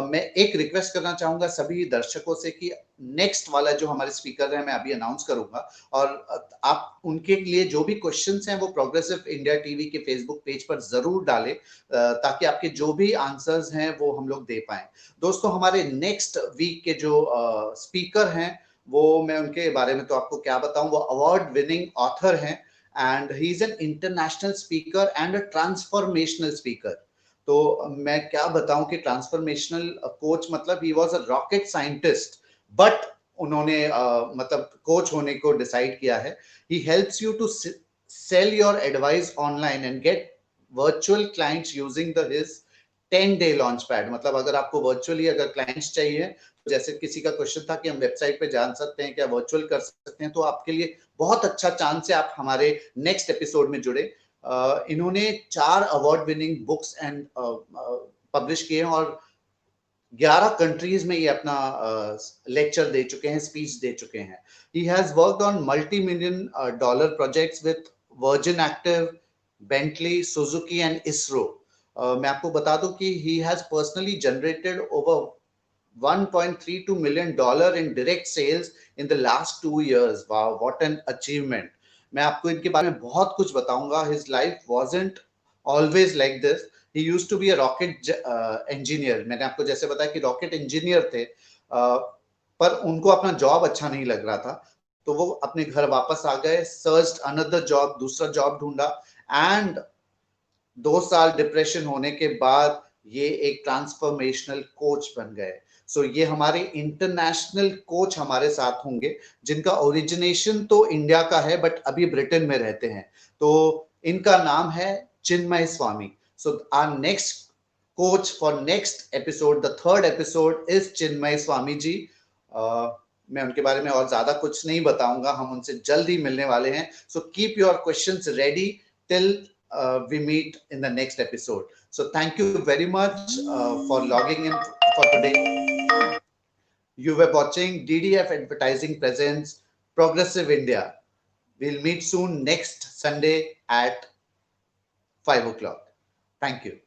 [SPEAKER 1] मैं एक रिक्वेस्ट करना चाहूंगा सभी दर्शकों से कि नेक्स्ट वाला जो हमारे स्पीकर है मैं अभी अनाउंस करूंगा, और आप उनके लिए जो भी क्वेश्चंस हैं वो प्रोग्रेसिव इंडिया टीवी के फेसबुक पेज पर जरूर डालें, ताकि आपके जो भी आंसर्स हैं वो हम लोग दे पाए। दोस्तों, हमारे नेक्स्ट वीक के जो स्पीकर हैं वो मैं उनके बारे में तो आपको क्या बताऊं, वो अवार्ड विनिंग ऑथर हैं, and he is an international speaker and a transformational speaker. तो मैं क्या बताऊं कि ट्रांसफॉर्मेशनल कोच मतलब he was a rocket scientist, but उन्होंने मतलब कोच होने को डिसाइड किया है। He helps you to sell your advice online and get virtual clients using the his 10-day launch pad. मतलब अगर आपको वर्चुअली अगर क्लाइंट्स चाहिए, तो जैसे किसी का क्वेश्चन था कि हम वेबसाइट पे जान सकते हैं क्या, वर्चुअल कर सकते हैं, तो आपके लिए बहुत अच्छा चांस है, आप हमारे नेक्स्ट एपिसोड में जुड़े। इन्होंने 4 award winning books and publish किए हैं, और 11 कंट्रीज में ये अपना लेक्चर दे चुके हैं, स्पीच दे चुके हैं. He has worked on multi-million dollar projects with Virgin Active, Bentley, Suzuki and ISRO. मैं आपको बता दूं कि he has personally generated over $1.32 million in direct sales in the last 2 years. Wow, what an achievement. मैं आपको इनके बारे में बहुत कुछ बताऊंगा. His life wasn't always like this. He used to be a rocket engineer. मैंने आपको जैसे बताया कि rocket engineer थे, पर उनको अपना जॉब अच्छा नहीं लग रहा था, तो वो अपने घर वापस आ गए, सर्च्ड अनदर जॉब, दूसरा जॉब ढूंढा, एंड 2 साल डिप्रेशन होने के बाद ये एक ट्रांसफॉर्मेशनल कोच बन गए. सो ये हमारे इंटरनेशनल कोच हमारे साथ होंगे, जिनका ओरिजिनेशन तो इंडिया का है बट अभी ब्रिटेन में रहते हैं. तो इनका नाम है Chinmay Swami. So our next coach for next episode, the third episode is Chinmay Swami ji. मैं उनके बारे में और ज्यादा कुछ नहीं बताऊंगा, हम उनसे जल्द ही मिलने वाले हैं. So keep your questions ready till we meet in the next episode. So thank you very much for logging in for today. You were watching DDF Advertising Presents Progressive India. We'll meet soon next Sunday at 5 o'clock. Thank you.